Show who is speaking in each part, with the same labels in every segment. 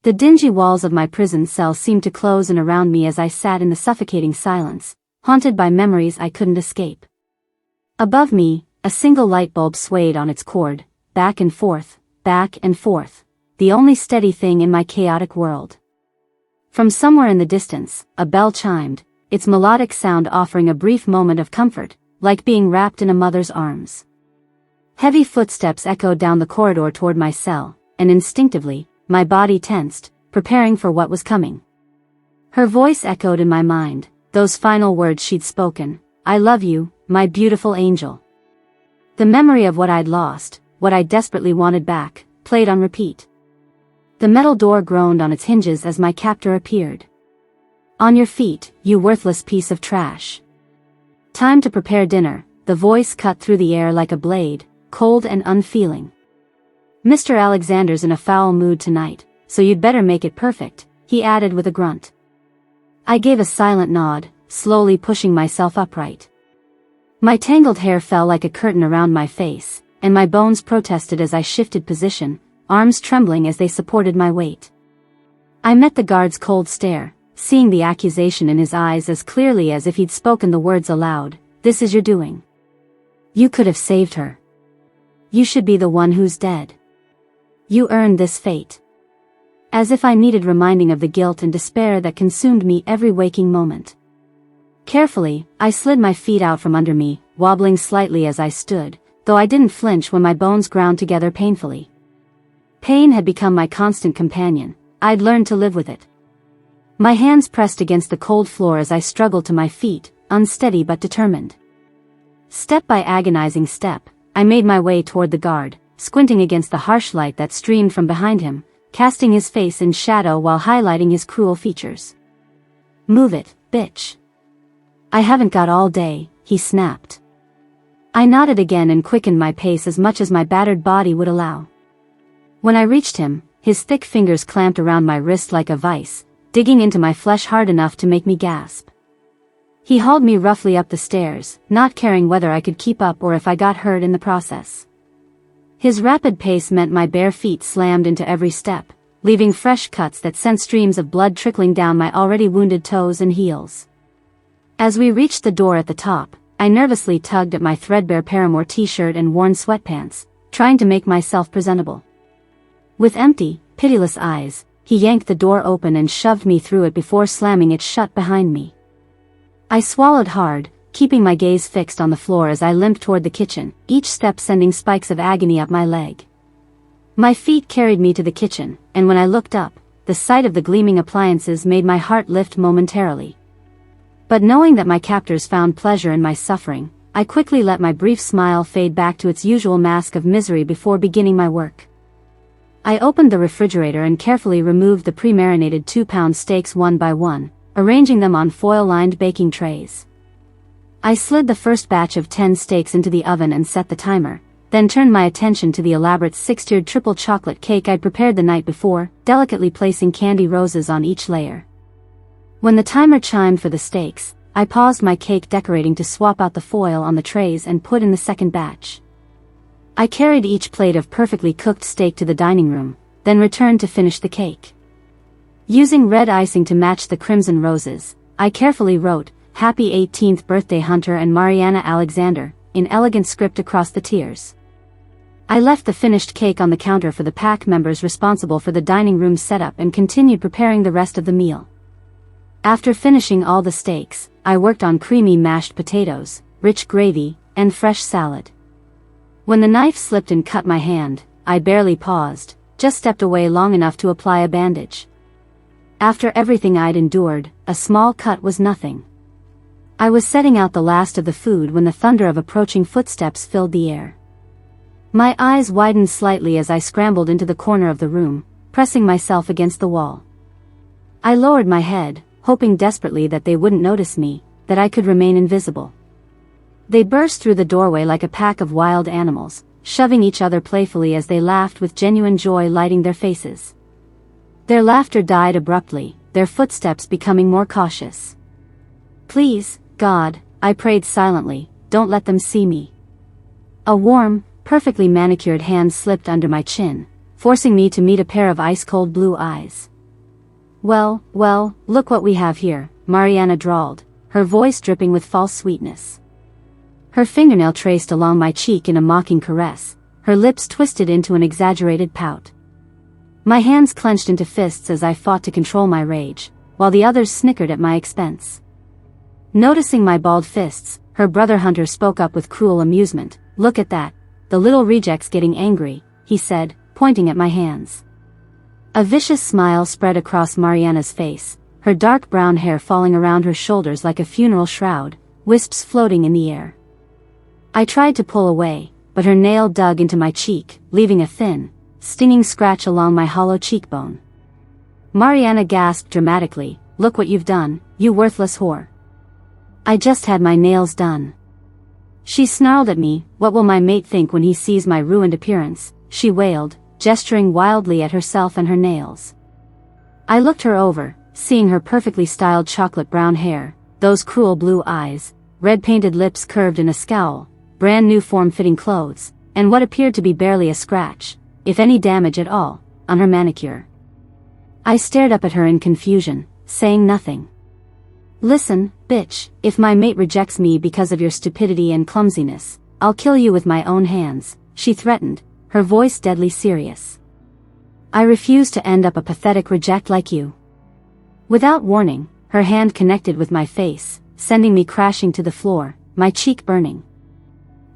Speaker 1: The dingy walls of my prison cell seemed to close in around me as I sat in the suffocating silence, haunted by memories I couldn't escape. Above me, a single light bulb swayed on its cord, back and forth, the only steady thing in my chaotic world. From somewhere in the distance, a bell chimed, its melodic sound offering a brief moment of comfort, like being wrapped in a mother's arms. Heavy footsteps echoed down the corridor toward my cell, and instinctively, my body tensed, preparing for what was coming. Her voice echoed in my mind, those final words she'd spoken, "I love you, my beautiful angel." The memory of what I'd lost, what I desperately wanted back, played on repeat. The metal door groaned on its hinges as my captor appeared. "On your feet, you worthless piece of trash. Time to prepare dinner," the voice cut through the air like a blade, cold and unfeeling. "Mr. Alexander's in a foul mood tonight, so you'd better make it perfect," he added with a grunt. I gave a silent nod, slowly pushing myself upright. My tangled hair fell like a curtain around my face, and my bones protested as I shifted position, arms trembling as they supported my weight. I met the guard's cold stare, seeing the accusation in his eyes as clearly as if he'd spoken the words aloud. "This is your doing. You could have saved her. You should be the one who's dead. You earned this fate." As if I needed reminding of the guilt and despair that consumed me every waking moment. Carefully, I slid my feet out from under me, wobbling slightly as I stood, though I didn't flinch when my bones ground together painfully. Pain had become my constant companion. I'd learned to live with it. My hands pressed against the cold floor as I struggled to my feet, unsteady but determined. Step by agonizing step, I made my way toward the guard, squinting against the harsh light that streamed from behind him, casting his face in shadow while highlighting his cruel features. "Move it, bitch. I haven't got all day," he snapped. I nodded again and quickened my pace as much as my battered body would allow. When I reached him, his thick fingers clamped around my wrist like a vice, digging into my flesh hard enough to make me gasp. He hauled me roughly up the stairs, not caring whether I could keep up or if I got hurt in the process. His rapid pace meant my bare feet slammed into every step, leaving fresh cuts that sent streams of blood trickling down my already wounded toes and heels. As we reached the door at the top, I nervously tugged at my threadbare paramour t-shirt and worn sweatpants, trying to make myself presentable. With empty, pitiless eyes, he yanked the door open and shoved me through it before slamming it shut behind me. I swallowed hard, keeping my gaze fixed on the floor as I limped toward the kitchen, each step sending spikes of agony up my leg. My feet carried me to the kitchen, and when I looked up, the sight of the gleaming appliances made my heart lift momentarily. But knowing that my captors found pleasure in my suffering, I quickly let my brief smile fade back to its usual mask of misery before beginning my work. I opened the refrigerator and carefully removed the pre-marinated 2-pound steaks one by one, arranging them on foil-lined baking trays. I slid the first batch of 10 steaks into the oven and set the timer, then turned my attention to the elaborate 6-tiered triple chocolate cake I'd prepared the night before, delicately placing candy roses on each layer. When the timer chimed for the steaks, I paused my cake decorating to swap out the foil on the trays and put in the second batch. I carried each plate of perfectly cooked steak to the dining room, then returned to finish the cake. Using red icing to match the crimson roses, I carefully wrote, "Happy 18th birthday Hunter and Mariana Alexander," in elegant script across the tiers. I left the finished cake on the counter for the pack members responsible for the dining room setup and continued preparing the rest of the meal. After finishing all the steaks, I worked on creamy mashed potatoes, rich gravy, and fresh salad. When the knife slipped and cut my hand, I barely paused, just stepped away long enough to apply a bandage. After everything I'd endured, a small cut was nothing. I was setting out the last of the food when the thunder of approaching footsteps filled the air. My eyes widened slightly as I scrambled into the corner of the room, pressing myself against the wall. I lowered my head, hoping desperately that they wouldn't notice me, that I could remain invisible. They burst through the doorway like a pack of wild animals, shoving each other playfully as they laughed with genuine joy lighting their faces. Their laughter died abruptly, their footsteps becoming more cautious. "Please, God," I prayed silently, "don't let them see me." A warm, perfectly manicured hand slipped under my chin, forcing me to meet a pair of ice-cold blue eyes. Well, look what we have here, Mariana drawled, her voice dripping with false sweetness. Her fingernail traced along my cheek in a mocking caress, her lips twisted into an exaggerated pout. My hands clenched into fists as I fought to control my rage, while the others snickered at my expense. Noticing my balled fists, her brother Hunter spoke up with cruel amusement. "Look at that, the little reject's getting angry," he said, pointing at my hands. A vicious smile spread across Mariana's face, her dark brown hair falling around her shoulders like a funeral shroud, wisps floating in the air. I tried to pull away, but her nail dug into my cheek, leaving a thin, stinging scratch along my hollow cheekbone. Mariana gasped dramatically, "Look what you've done, you worthless whore." "I just had my nails done." She snarled at me. "What will my mate think when he sees my ruined appearance?" she wailed, gesturing wildly at herself and her nails. I looked her over, seeing her perfectly styled chocolate brown hair, those cruel blue eyes, red-painted lips curved in a scowl, brand new form-fitting clothes, and what appeared to be barely a scratch, if any damage at all, on her manicure. I stared up at her in confusion, saying nothing. "Listen, bitch, if my mate rejects me because of your stupidity and clumsiness, I'll kill you with my own hands," she threatened, her voice deadly serious. "I refuse to end up a pathetic reject like you." Without warning, her hand connected with my face, sending me crashing to the floor, my cheek burning.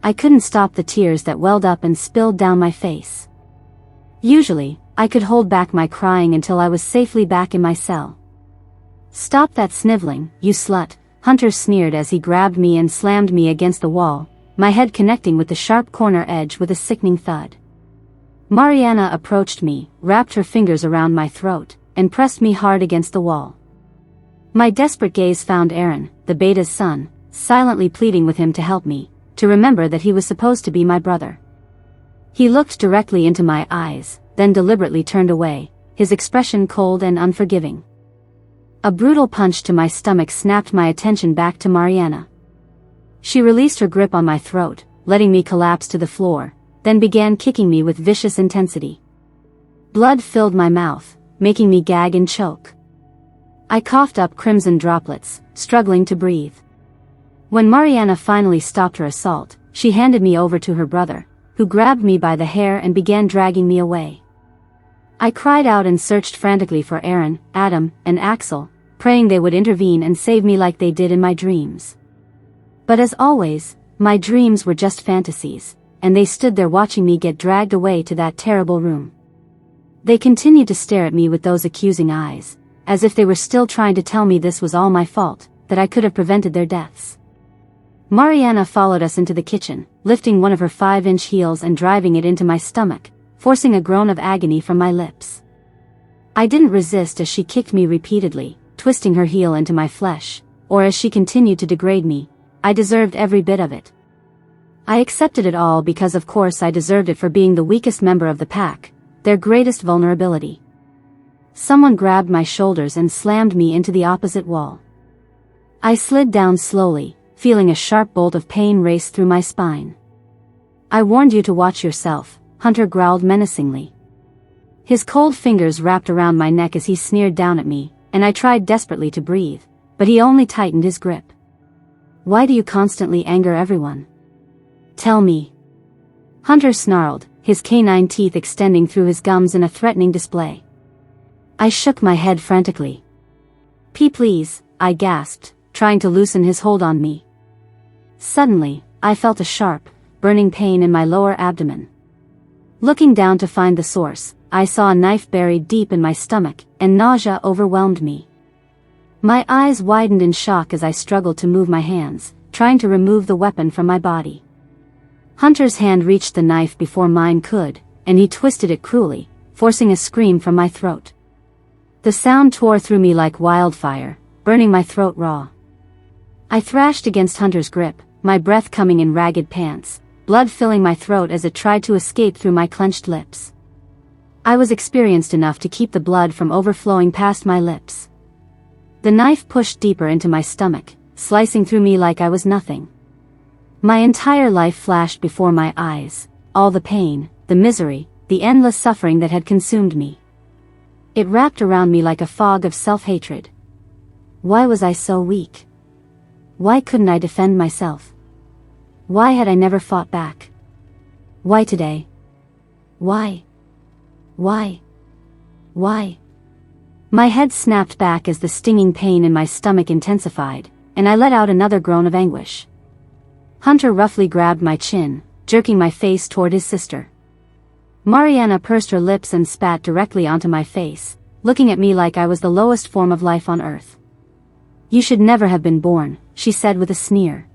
Speaker 1: I couldn't stop the tears that welled up and spilled down my face. Usually, I could hold back my crying until I was safely back in my cell. "Stop that sniveling, you slut," Hunter sneered as he grabbed me and slammed me against the wall, my head connecting with the sharp corner edge with a sickening thud. Mariana approached me, wrapped her fingers around my throat, and pressed me hard against the wall. My desperate gaze found Aaron, the beta's son, silently pleading with him to help me, to remember that he was supposed to be my brother. He looked directly into my eyes, then deliberately turned away, his expression cold and unforgiving. A brutal punch to my stomach snapped my attention back to Mariana. She released her grip on my throat, letting me collapse to the floor, then began kicking me with vicious intensity. Blood filled my mouth, making me gag and choke. I coughed up crimson droplets, struggling to breathe. When Mariana finally stopped her assault, she handed me over to her brother, who grabbed me by the hair and began dragging me away. I cried out and searched frantically for Aaron, Adam, and Axel, praying they would intervene and save me like they did in my dreams. But as always, my dreams were just fantasies, and they stood there watching me get dragged away to that terrible room. They continued to stare at me with those accusing eyes, as if they were still trying to tell me this was all my fault, that I could have prevented their deaths. Mariana followed us into the kitchen, lifting one of her 5-inch heels and driving it into my stomach, forcing a groan of agony from my lips. I didn't resist as she kicked me repeatedly, twisting her heel into my flesh, or as she continued to degrade me. I deserved every bit of it. I accepted it all because of course I deserved it for being the weakest member of the pack, their greatest vulnerability. Someone grabbed my shoulders and slammed me into the opposite wall. I slid down slowly, feeling a sharp bolt of pain race through my spine. "I warned you to watch yourself," Hunter growled menacingly. His cold fingers wrapped around my neck as he sneered down at me, and I tried desperately to breathe, but he only tightened his grip. "Why do you constantly anger everyone? Tell me." Hunter snarled, his canine teeth extending through his gums in a threatening display. I shook my head frantically. Please," I gasped, trying to loosen his hold on me. Suddenly, I felt a sharp, burning pain in my lower abdomen. Looking down to find the source, I saw a knife buried deep in my stomach, and nausea overwhelmed me. My eyes widened in shock as I struggled to move my hands, trying to remove the weapon from my body. Hunter's hand reached the knife before mine could, and he twisted it cruelly, forcing a scream from my throat. The sound tore through me like wildfire, burning my throat raw. I thrashed against Hunter's grip, my breath coming in ragged pants, blood filling my throat as it tried to escape through my clenched lips. I was experienced enough to keep the blood from overflowing past my lips. The knife pushed deeper into my stomach, slicing through me like I was nothing. My entire life flashed before my eyes, all the pain, the misery, the endless suffering that had consumed me. It wrapped around me like a fog of self-hatred. Why was I so weak? Why couldn't I defend myself? Why had I never fought back? Why today? Why? Why? Why? My head snapped back as the stinging pain in my stomach intensified, and I let out another groan of anguish. Hunter roughly grabbed my chin, jerking my face toward his sister. Mariana pursed her lips and spat directly onto my face, looking at me like I was the lowest form of life on earth. "You should never have been born," she said with a sneer.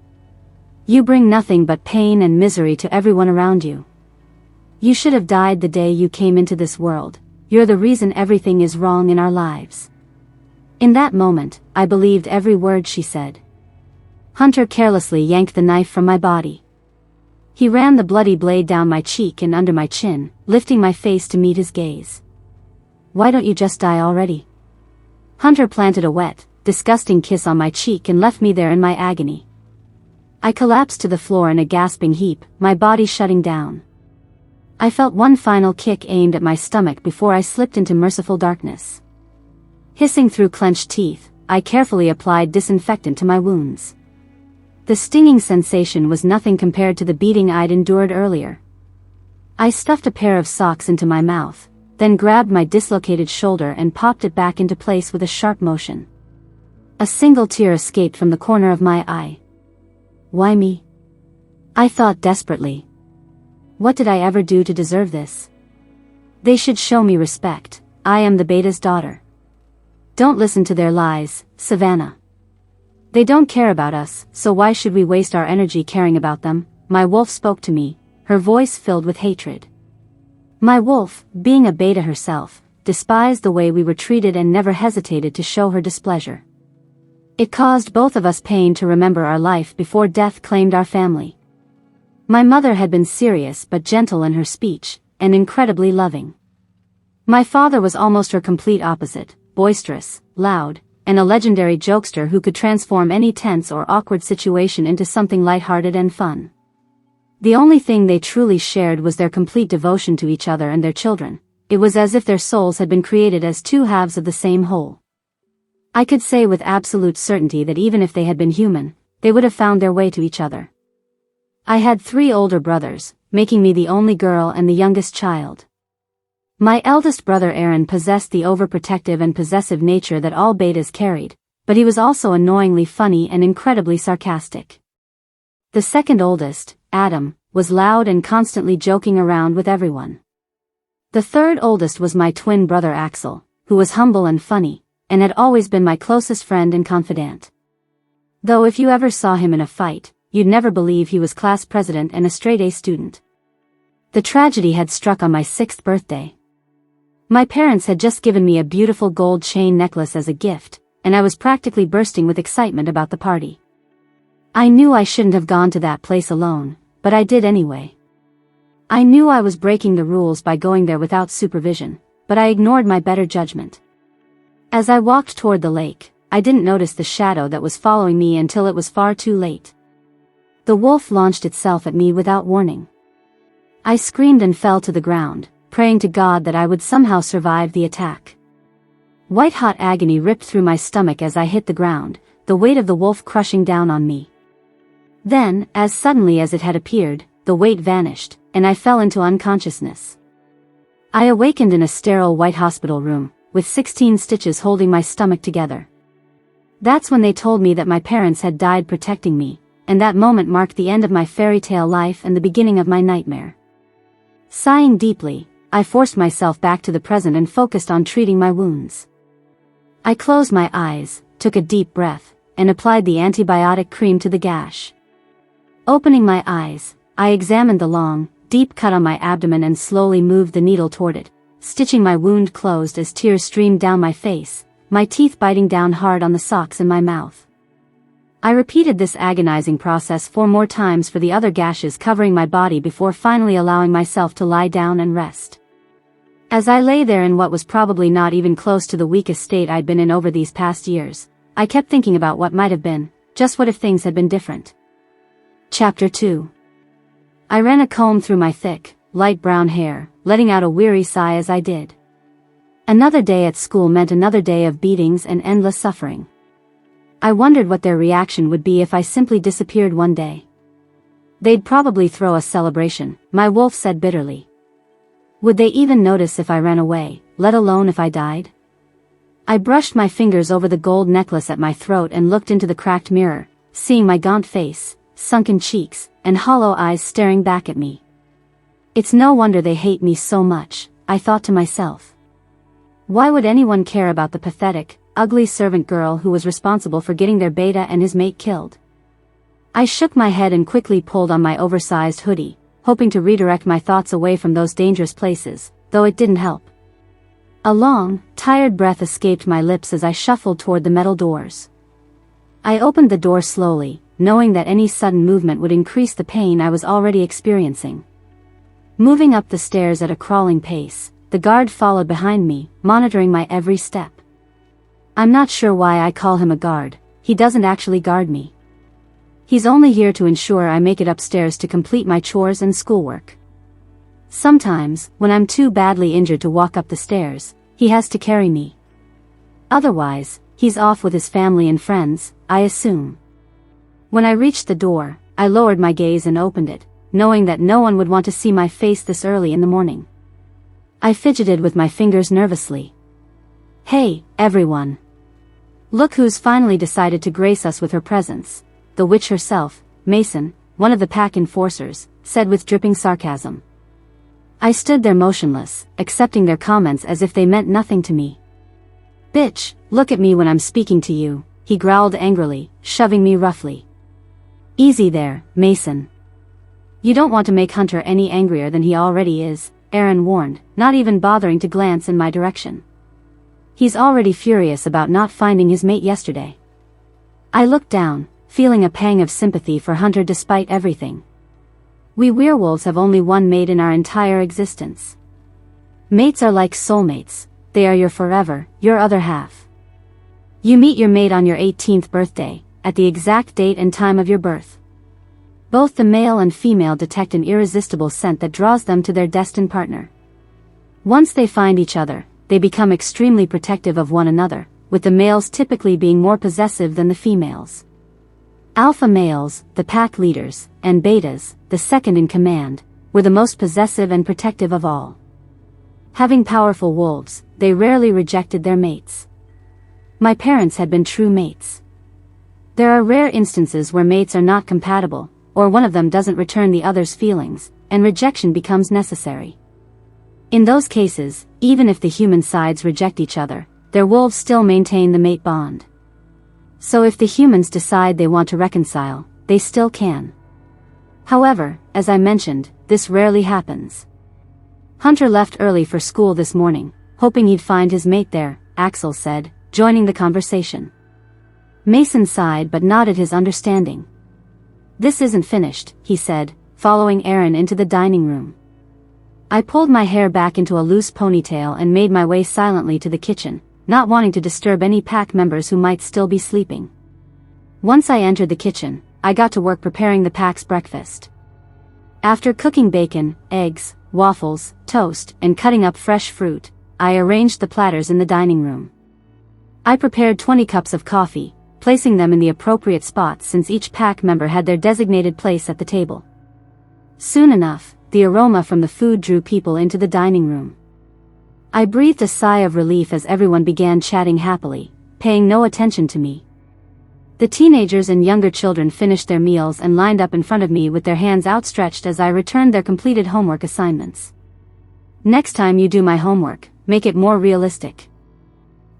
Speaker 1: "You bring nothing but pain and misery to everyone around you. You should have died the day you came into this world. You're the reason everything is wrong in our lives." In that moment, I believed every word she said. Hunter carelessly yanked the knife from my body. He ran the bloody blade down my cheek and under my chin, lifting my face to meet his gaze. "Why don't you just die already?" Hunter planted a wet, disgusting kiss on my cheek and left me there in my agony. I collapsed to the floor in a gasping heap, my body shutting down. I felt one final kick aimed at my stomach before I slipped into merciful darkness. Hissing through clenched teeth, I carefully applied disinfectant to my wounds. The stinging sensation was nothing compared to the beating I'd endured earlier. I stuffed a pair of socks into my mouth, then grabbed my dislocated shoulder and popped it back into place with a sharp motion. A single tear escaped from the corner of my eye. Why me? I thought desperately. What did I ever do to deserve this? They should show me respect. I am the beta's daughter. Don't listen to their lies, Savannah. They don't care about us, so why should we waste our energy caring about them? My wolf spoke to me, her voice filled with hatred. My wolf, being a beta herself, despised the way we were treated and never hesitated to show her displeasure. It caused both of us pain to remember our life before death claimed our family. My mother had been serious but gentle in her speech, and incredibly loving. My father was almost her complete opposite, boisterous, loud, and a legendary jokester who could transform any tense or awkward situation into something lighthearted and fun. The only thing they truly shared was their complete devotion to each other and their children. It was as if their souls had been created as two halves of the same whole. I could say with absolute certainty that even if they had been human, they would have found their way to each other. I had 3 older brothers, making me the only girl and the youngest child. My eldest brother Aaron possessed the overprotective and possessive nature that all betas carried, but he was also annoyingly funny and incredibly sarcastic. The second oldest, Adam, was loud and constantly joking around with everyone. The third oldest was my twin brother Axel, who was humble and funny, and had always been my closest friend and confidant. Though if you ever saw him in a fight, you'd never believe he was class president and a straight-A student. The tragedy had struck on my 6th birthday. My parents had just given me a beautiful gold chain necklace as a gift, and I was practically bursting with excitement about the party. I knew I shouldn't have gone to that place alone, but I did anyway. I knew I was breaking the rules by going there without supervision, but I ignored my better judgment. As I walked toward the lake, I didn't notice the shadow that was following me until it was far too late. The wolf launched itself at me without warning. I screamed and fell to the ground, praying to God that I would somehow survive the attack. White-hot agony ripped through my stomach as I hit the ground, the weight of the wolf crushing down on me. Then, as suddenly as it had appeared, the weight vanished, and I fell into unconsciousness. I awakened in a sterile white hospital room, with 16 stitches holding my stomach together. That's when they told me that my parents had died protecting me, and that moment marked the end of my fairy tale life and the beginning of my nightmare. Sighing deeply, I forced myself back to the present and focused on treating my wounds. I closed my eyes, took a deep breath, and applied the antibiotic cream to the gash. Opening my eyes, I examined the long, deep cut on my abdomen and slowly moved the needle toward it, stitching my wound closed as tears streamed down my face, my teeth biting down hard on the socks in my mouth. I repeated this agonizing process 4 more times for the other gashes covering my body before finally allowing myself to lie down and rest. As I lay there in what was probably not even close to the weakest state I'd been in over these past years, I kept thinking about what might have been, just what if things had been different. Chapter 2. I ran a comb through my thick, light brown hair, letting out a weary sigh as I did. Another day at school meant another day of beatings and endless suffering. I wondered what their reaction would be if I simply disappeared one day. They'd probably throw a celebration, my wolf said bitterly. Would they even notice if I ran away, let alone if I died? I brushed my fingers over the gold necklace at my throat and looked into the cracked mirror, seeing my gaunt face, sunken cheeks, and hollow eyes staring back at me. It's no wonder they hate me so much, I thought to myself. Why would anyone care about the pathetic, ugly servant girl who was responsible for getting their beta and his mate killed? I shook my head and quickly pulled on my oversized hoodie, hoping to redirect my thoughts away from those dangerous places, though it didn't help. A long, tired breath escaped my lips as I shuffled toward the metal doors. I opened the door slowly, knowing that any sudden movement would increase the pain I was already experiencing. Moving up the stairs at a crawling pace, the guard followed behind me, monitoring my every step. I'm not sure why I call him a guard, he doesn't actually guard me. He's only here to ensure I make it upstairs to complete my chores and schoolwork. Sometimes, when I'm too badly injured to walk up the stairs, he has to carry me. Otherwise, he's off with his family and friends, I assume. When I reached the door, I lowered my gaze and opened it, knowing that no one would want to see my face this early in the morning. I fidgeted with my fingers nervously. Hey, everyone. Look who's finally decided to grace us with her presence, the witch herself, Mason, one of the pack enforcers, said with dripping sarcasm. I stood there motionless, accepting their comments as if they meant nothing to me. Bitch, look at me when I'm speaking to you, he growled angrily, shoving me roughly. Easy there, Mason. You don't want to make Hunter any angrier than he already is, Aaron warned, not even bothering to glance in my direction. He's already furious about not finding his mate yesterday. I looked down, feeling a pang of sympathy for Hunter despite everything. We werewolves have only one mate in our entire existence. Mates are like soulmates, they are your forever, your other half. You meet your mate on your 18th birthday, at the exact date and time of your birth. Both the male and female detect an irresistible scent that draws them to their destined partner. Once they find each other, they become extremely protective of one another, with the males typically being more possessive than the females. Alpha males, the pack leaders, and betas, the second in command, were the most possessive and protective of all. Having powerful wolves, they rarely rejected their mates. My parents had been true mates. There are rare instances where mates are not compatible, or one of them doesn't return the other's feelings, and rejection becomes necessary. In those cases, even if the human sides reject each other, their wolves still maintain the mate bond. So if the humans decide they want to reconcile, they still can. However, as I mentioned, this rarely happens. Hunter left early for school this morning, hoping he'd find his mate there, Axel said, joining the conversation. Mason sighed but nodded his understanding. This isn't finished, he said, following Aaron into the dining room. I pulled my hair back into a loose ponytail and made my way silently to the kitchen, not wanting to disturb any pack members who might still be sleeping. Once I entered the kitchen, I got to work preparing the pack's breakfast. After cooking bacon, eggs, waffles, toast, and cutting up fresh fruit, I arranged the platters in the dining room. I prepared 20 cups of coffee, placing them in the appropriate spots since each pack member had their designated place at the table. Soon enough, the aroma from the food drew people into the dining room. I breathed a sigh of relief as everyone began chatting happily, paying no attention to me. The teenagers and younger children finished their meals and lined up in front of me with their hands outstretched as I returned their completed homework assignments. Next time you do my homework, make it more realistic.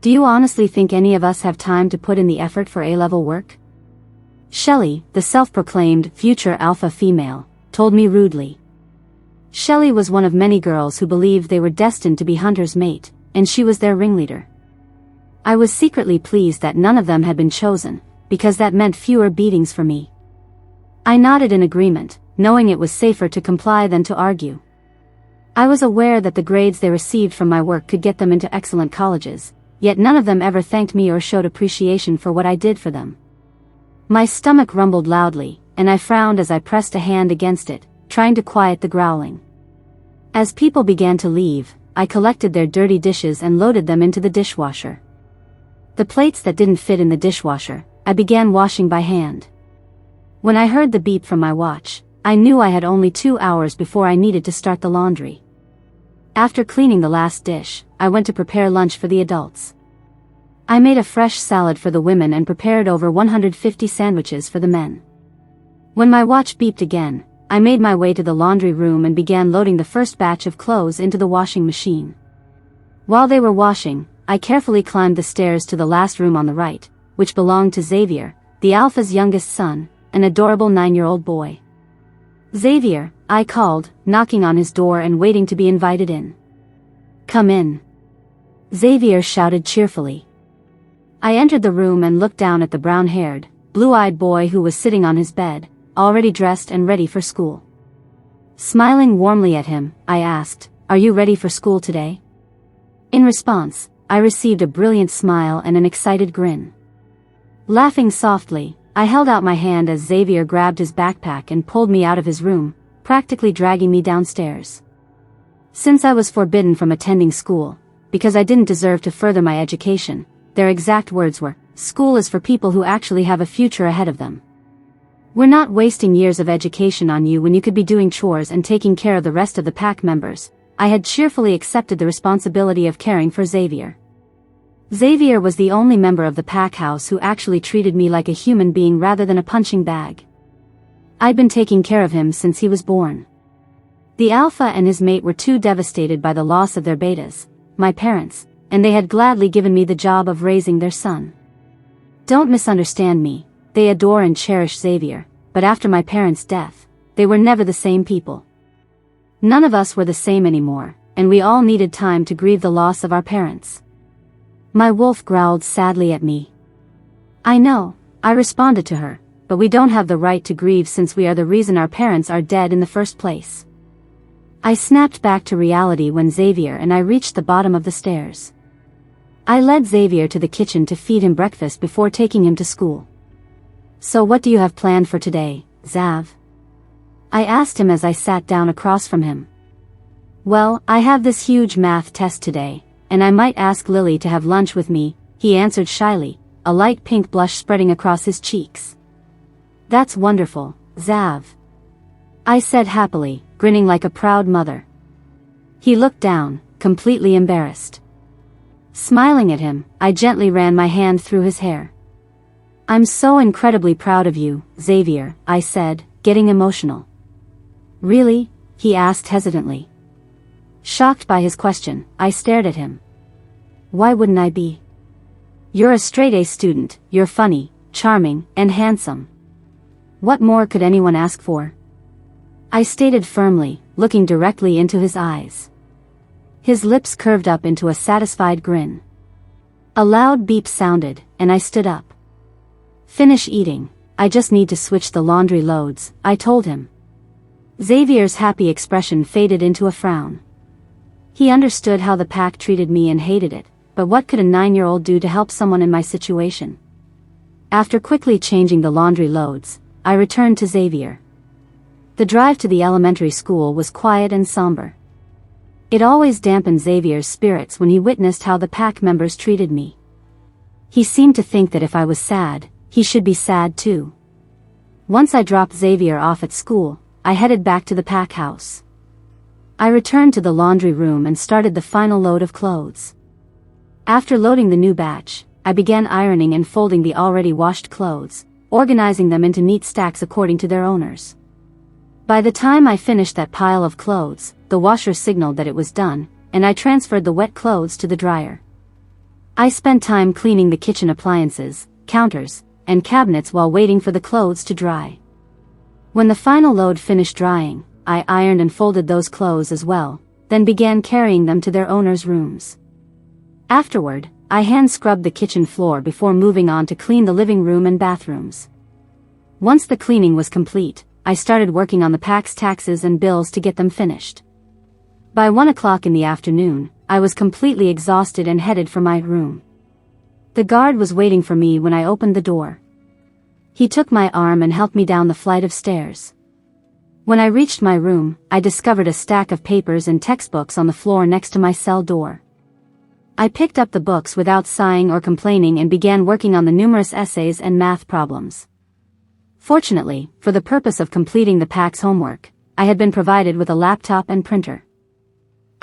Speaker 1: Do you honestly think any of us have time to put in the effort for A-level work? Shelley, the self-proclaimed future alpha female, told me rudely. Shelley was one of many girls who believed they were destined to be Hunter's mate, and she was their ringleader. I was secretly pleased that none of them had been chosen, because that meant fewer beatings for me. I nodded in agreement, knowing it was safer to comply than to argue. I was aware that the grades they received from my work could get them into excellent colleges, yet none of them ever thanked me or showed appreciation for what I did for them. My stomach rumbled loudly, and I frowned as I pressed a hand against it, trying to quiet the growling. As people began to leave, I collected their dirty dishes and loaded them into the dishwasher. The plates that didn't fit in the dishwasher, I began washing by hand. When I heard the beep from my watch, I knew I had only 2 hours before I needed to start the laundry. After cleaning the last dish, I went to prepare lunch for the adults. I made a fresh salad for the women and prepared over 150 sandwiches for the men. When my watch beeped again, I made my way to the laundry room and began loading the first batch of clothes into the washing machine. While they were washing, I carefully climbed the stairs to the last room on the right, which belonged to Xavier, the Alpha's youngest son, an adorable 9-year-old boy. "Xavier," I called, knocking on his door and waiting to be invited in. "Come in," Xavier shouted cheerfully. I entered the room and looked down at the brown-haired, blue-eyed boy who was sitting on his bed, already dressed and ready for school. Smiling warmly at him, I asked, "Are you ready for school today?" In response, I received a brilliant smile and an excited grin. Laughing softly, I held out my hand as Xavier grabbed his backpack and pulled me out of his room, practically dragging me downstairs. Since I was forbidden from attending school, because I didn't deserve to further my education, their exact words were, "School is for people who actually have a future ahead of them. We're not wasting years of education on you when you could be doing chores and taking care of the rest of the pack members." I had cheerfully accepted the responsibility of caring for Xavier. Xavier was the only member of the pack house who actually treated me like a human being rather than a punching bag. I'd been taking care of him since he was born. The Alpha and his mate were too devastated by the loss of their betas, my parents, and they had gladly given me the job of raising their son. Don't misunderstand me, they adore and cherish Xavier, but after my parents' death, they were never the same people. None of us were the same anymore, and we all needed time to grieve the loss of our parents. My wolf growled sadly at me. "I know," I responded to her, "but we don't have the right to grieve since we are the reason our parents are dead in the first place." I snapped back to reality when Xavier and I reached the bottom of the stairs. I led Xavier to the kitchen to feed him breakfast before taking him to school. "So what do you have planned for today, Xav?" I asked him as I sat down across from him. "Well, I have this huge math test today, and I might ask Lily to have lunch with me," he answered shyly, a light pink blush spreading across his cheeks. "That's wonderful, Xav," I said happily, grinning like a proud mother. He looked down, completely embarrassed. Smiling at him, I gently ran my hand through his hair. "I'm so incredibly proud of you, Xavier," I said, getting emotional. "Really?" he asked hesitantly. Shocked by his question, I stared at him. "Why wouldn't I be? You're a straight-A student, you're funny, charming, and handsome. What more could anyone ask for?" I stated firmly, looking directly into his eyes. His lips curved up into a satisfied grin. A loud beep sounded, and I stood up. "Finish eating, I just need to switch the laundry loads," I told him. Xavier's happy expression faded into a frown. He understood how the pack treated me and hated it, but what could a 9-year-old do to help someone in my situation? After quickly changing the laundry loads, I returned to Xavier. The drive to the elementary school was quiet and somber. It always dampened Xavier's spirits when he witnessed how the pack members treated me. He seemed to think that if I was sad, he should be sad too. Once I dropped Xavier off at school, I headed back to the pack house. I returned to the laundry room and started the final load of clothes. After loading the new batch, I began ironing and folding the already washed clothes, organizing them into neat stacks according to their owners. By the time I finished that pile of clothes, the washer signaled that it was done, and I transferred the wet clothes to the dryer. I spent time cleaning the kitchen appliances, counters, and cabinets while waiting for the clothes to dry. When the final load finished drying, I ironed and folded those clothes as well, then began carrying them to their owners' rooms. Afterward, I hand-scrubbed the kitchen floor before moving on to clean the living room and bathrooms. Once the cleaning was complete, I started working on the pack's taxes and bills to get them finished. By 1 o'clock in the afternoon, I was completely exhausted and headed for my room. The guard was waiting for me when I opened the door. He took my arm and helped me down the flight of stairs. When I reached my room, I discovered a stack of papers and textbooks on the floor next to my cell door. I picked up the books without sighing or complaining and began working on the numerous essays and math problems. Fortunately, for the purpose of completing the pack's homework, I had been provided with a laptop and printer.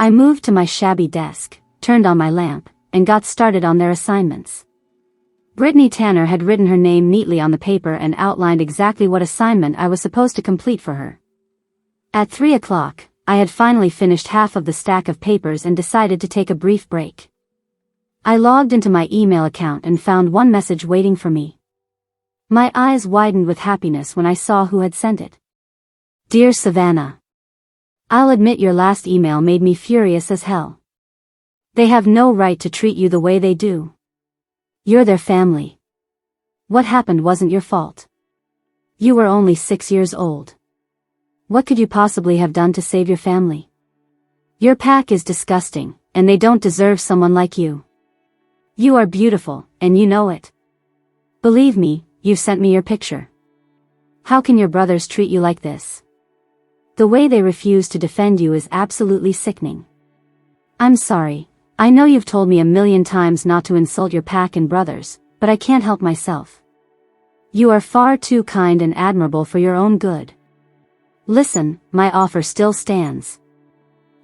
Speaker 1: I moved to my shabby desk, turned on my lamp, and got started on their assignments. Brittany Tanner had written her name neatly on the paper and outlined exactly what assignment I was supposed to complete for her. At 3 o'clock, I had finally finished half of the stack of papers and decided to take a brief break. I logged into my email account and found one message waiting for me. My eyes widened with happiness when I saw who had sent it. Dear Savannah, I'll admit your last email made me furious as hell. They have no right to treat you the way they do. You're their family. What happened wasn't your fault. You were only 6 years old. What could you possibly have done to save your family? Your pack is disgusting, and they don't deserve someone like you. You are beautiful, and you know it. Believe me, you've sent me your picture. How can your brothers treat you like this? The way they refuse to defend you is absolutely sickening. I'm sorry, I know you've told me a million times not to insult your pack and brothers, but I can't help myself. You are far too kind and admirable for your own good. Listen, my offer still stands.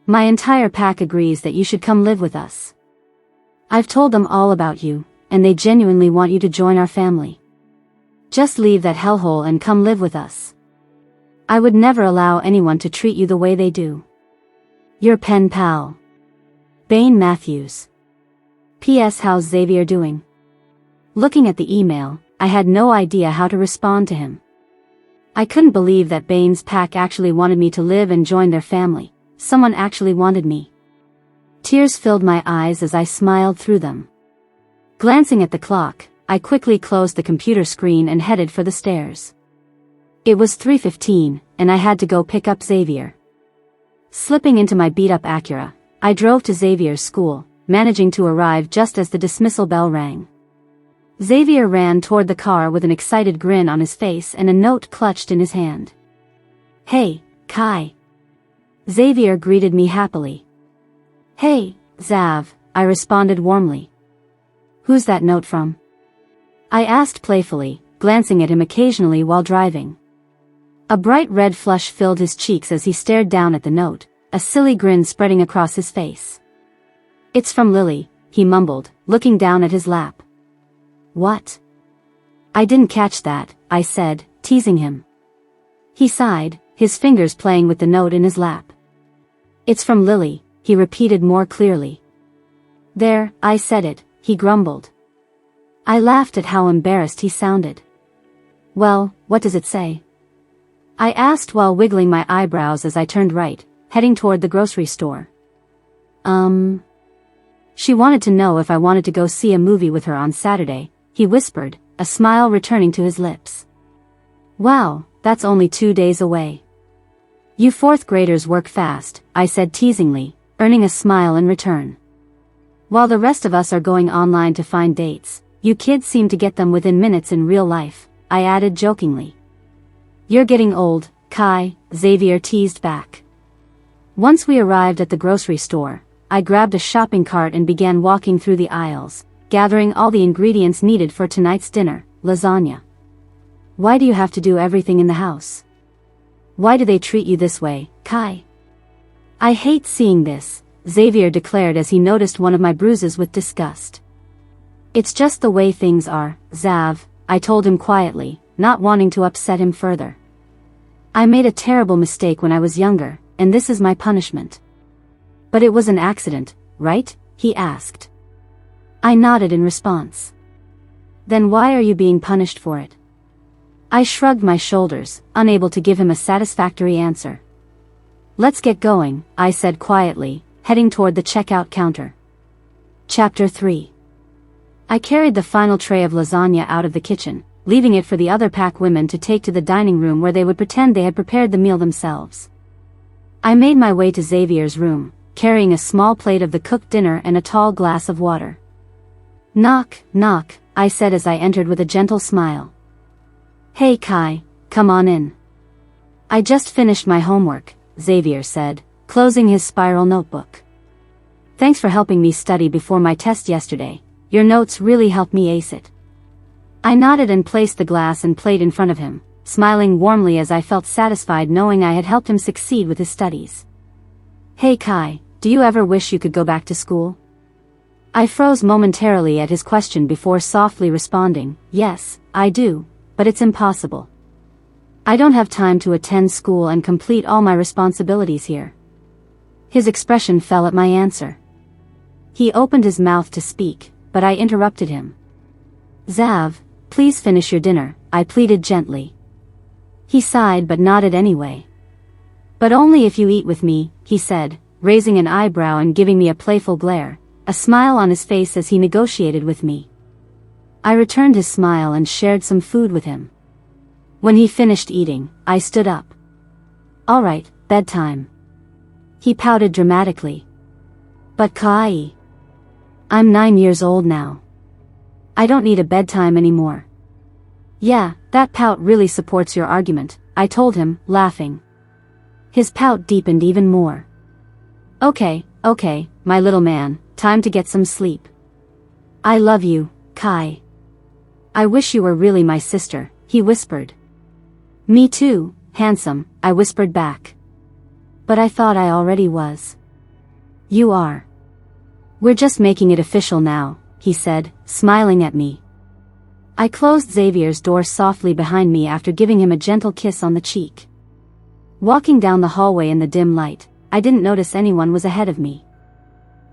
Speaker 1: My entire pack agrees that you should come live with us. I've told them all about you, and they genuinely want you to join our family. Just leave that hellhole and come live with us. I would never allow anyone to treat you the way they do. Your pen pal, Bane Matthews. P.S. How's Xavier doing? Looking at the email, I had no idea how to respond to him. I couldn't believe that Bane's pack actually wanted me to live and join their family. Someone actually wanted me. Tears filled my eyes as I smiled through them. Glancing at the clock, I quickly closed the computer screen and headed for the stairs. It was 3:15, and I had to go pick up Xavier. Slipping into my beat-up Acura, I drove to Xavier's school, managing to arrive just as the dismissal bell rang. Xavier ran toward the car with an excited grin on his face and a note clutched in his hand. Hey, Kai. Xavier greeted me happily. Hey, Xav, I responded warmly. Who's that note from? I asked playfully, glancing at him occasionally while driving. A bright red flush filled his cheeks as he stared down at the note, a silly grin spreading across his face. It's from Lily, he mumbled, looking down at his lap. What? I didn't catch that, I said, teasing him. He sighed, his fingers playing with the note in his lap. It's from Lily, he repeated more clearly. There, I said it, he grumbled. I laughed at how embarrassed he sounded. Well, what does it say? I asked while wiggling my eyebrows as I turned right, heading toward the grocery store. She wanted to know if I wanted to go see a movie with her on Saturday, he whispered, a smile returning to his lips. Wow, that's only 2 days away. You fourth graders work fast, I said teasingly, earning a smile in return. While the rest of us are going online to find dates, you kids seem to get them within minutes in real life, I added jokingly. You're getting old, Kai, Xavier teased back. Once we arrived at the grocery store, I grabbed a shopping cart and began walking through the aisles, gathering all the ingredients needed for tonight's dinner, lasagna. Why do you have to do everything in the house? Why do they treat you this way, Kai? I hate seeing this, Xavier declared as he noticed one of my bruises with disgust. It's just the way things are, Xav, I told him quietly, not wanting to upset him further. I made a terrible mistake when I was younger, and this is my punishment. But it was an accident, right? He asked. I nodded in response. Then why are you being punished for it? I shrugged my shoulders, unable to give him a satisfactory answer. Let's get going, I said quietly, heading toward the checkout counter. Chapter 3. I carried the final tray of lasagna out of the kitchen, leaving it for the other pack women to take to the dining room where they would pretend they had prepared the meal themselves. I made my way to Xavier's room, carrying a small plate of the cooked dinner and a tall glass of water. Knock, knock, I said as I entered with a gentle smile. Hey Kai, come on in. I just finished my homework, Xavier said, closing his spiral notebook. Thanks for helping me study before my test yesterday. Your notes really helped me ace it. I nodded and placed the glass and plate in front of him, smiling warmly as I felt satisfied knowing I had helped him succeed with his studies. Hey Kai, do you ever wish you could go back to school? I froze momentarily at his question before softly responding, yes, I do, but it's impossible. I don't have time to attend school and complete all my responsibilities here. His expression fell at my answer. He opened his mouth to speak, but I interrupted him. Xav, please finish your dinner, I pleaded gently. He sighed but nodded anyway. But only if you eat with me, he said, raising an eyebrow and giving me a playful glare, a smile on his face as he negotiated with me. I returned his smile and shared some food with him. When he finished eating, I stood up. All right, bedtime. He pouted dramatically. But Kai, I'm 9 years old now. I don't need a bedtime anymore. Yeah, that pout really supports your argument, I told him, laughing. His pout deepened even more. Okay, my little man, time to get some sleep. I love you, Kai. I wish you were really my sister, he whispered. Me too, handsome, I whispered back. But I thought I already was. You are. We're just making it official now, he said, smiling at me. I closed Xavier's door softly behind me after giving him a gentle kiss on the cheek. Walking down the hallway in the dim light, I didn't notice anyone was ahead of me.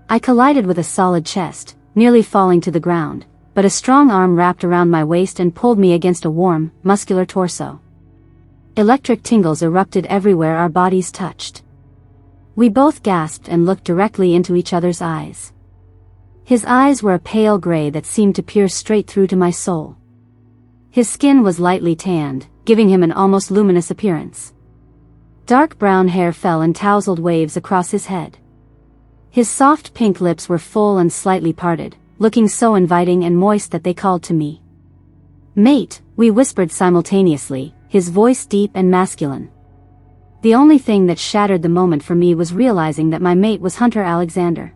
Speaker 1: I collided with a solid chest, nearly falling to the ground, but a strong arm wrapped around my waist and pulled me against a warm, muscular torso. Electric tingles erupted everywhere our bodies touched. We both gasped and looked directly into each other's eyes. His eyes were a pale gray that seemed to pierce straight through to my soul. His skin was lightly tanned, giving him an almost luminous appearance. Dark brown hair fell in tousled waves across his head. His soft pink lips were full and slightly parted, looking so inviting and moist that they called to me. Mate, we whispered simultaneously, his voice deep and masculine. The only thing that shattered the moment for me was realizing that my mate was Hunter Alexander.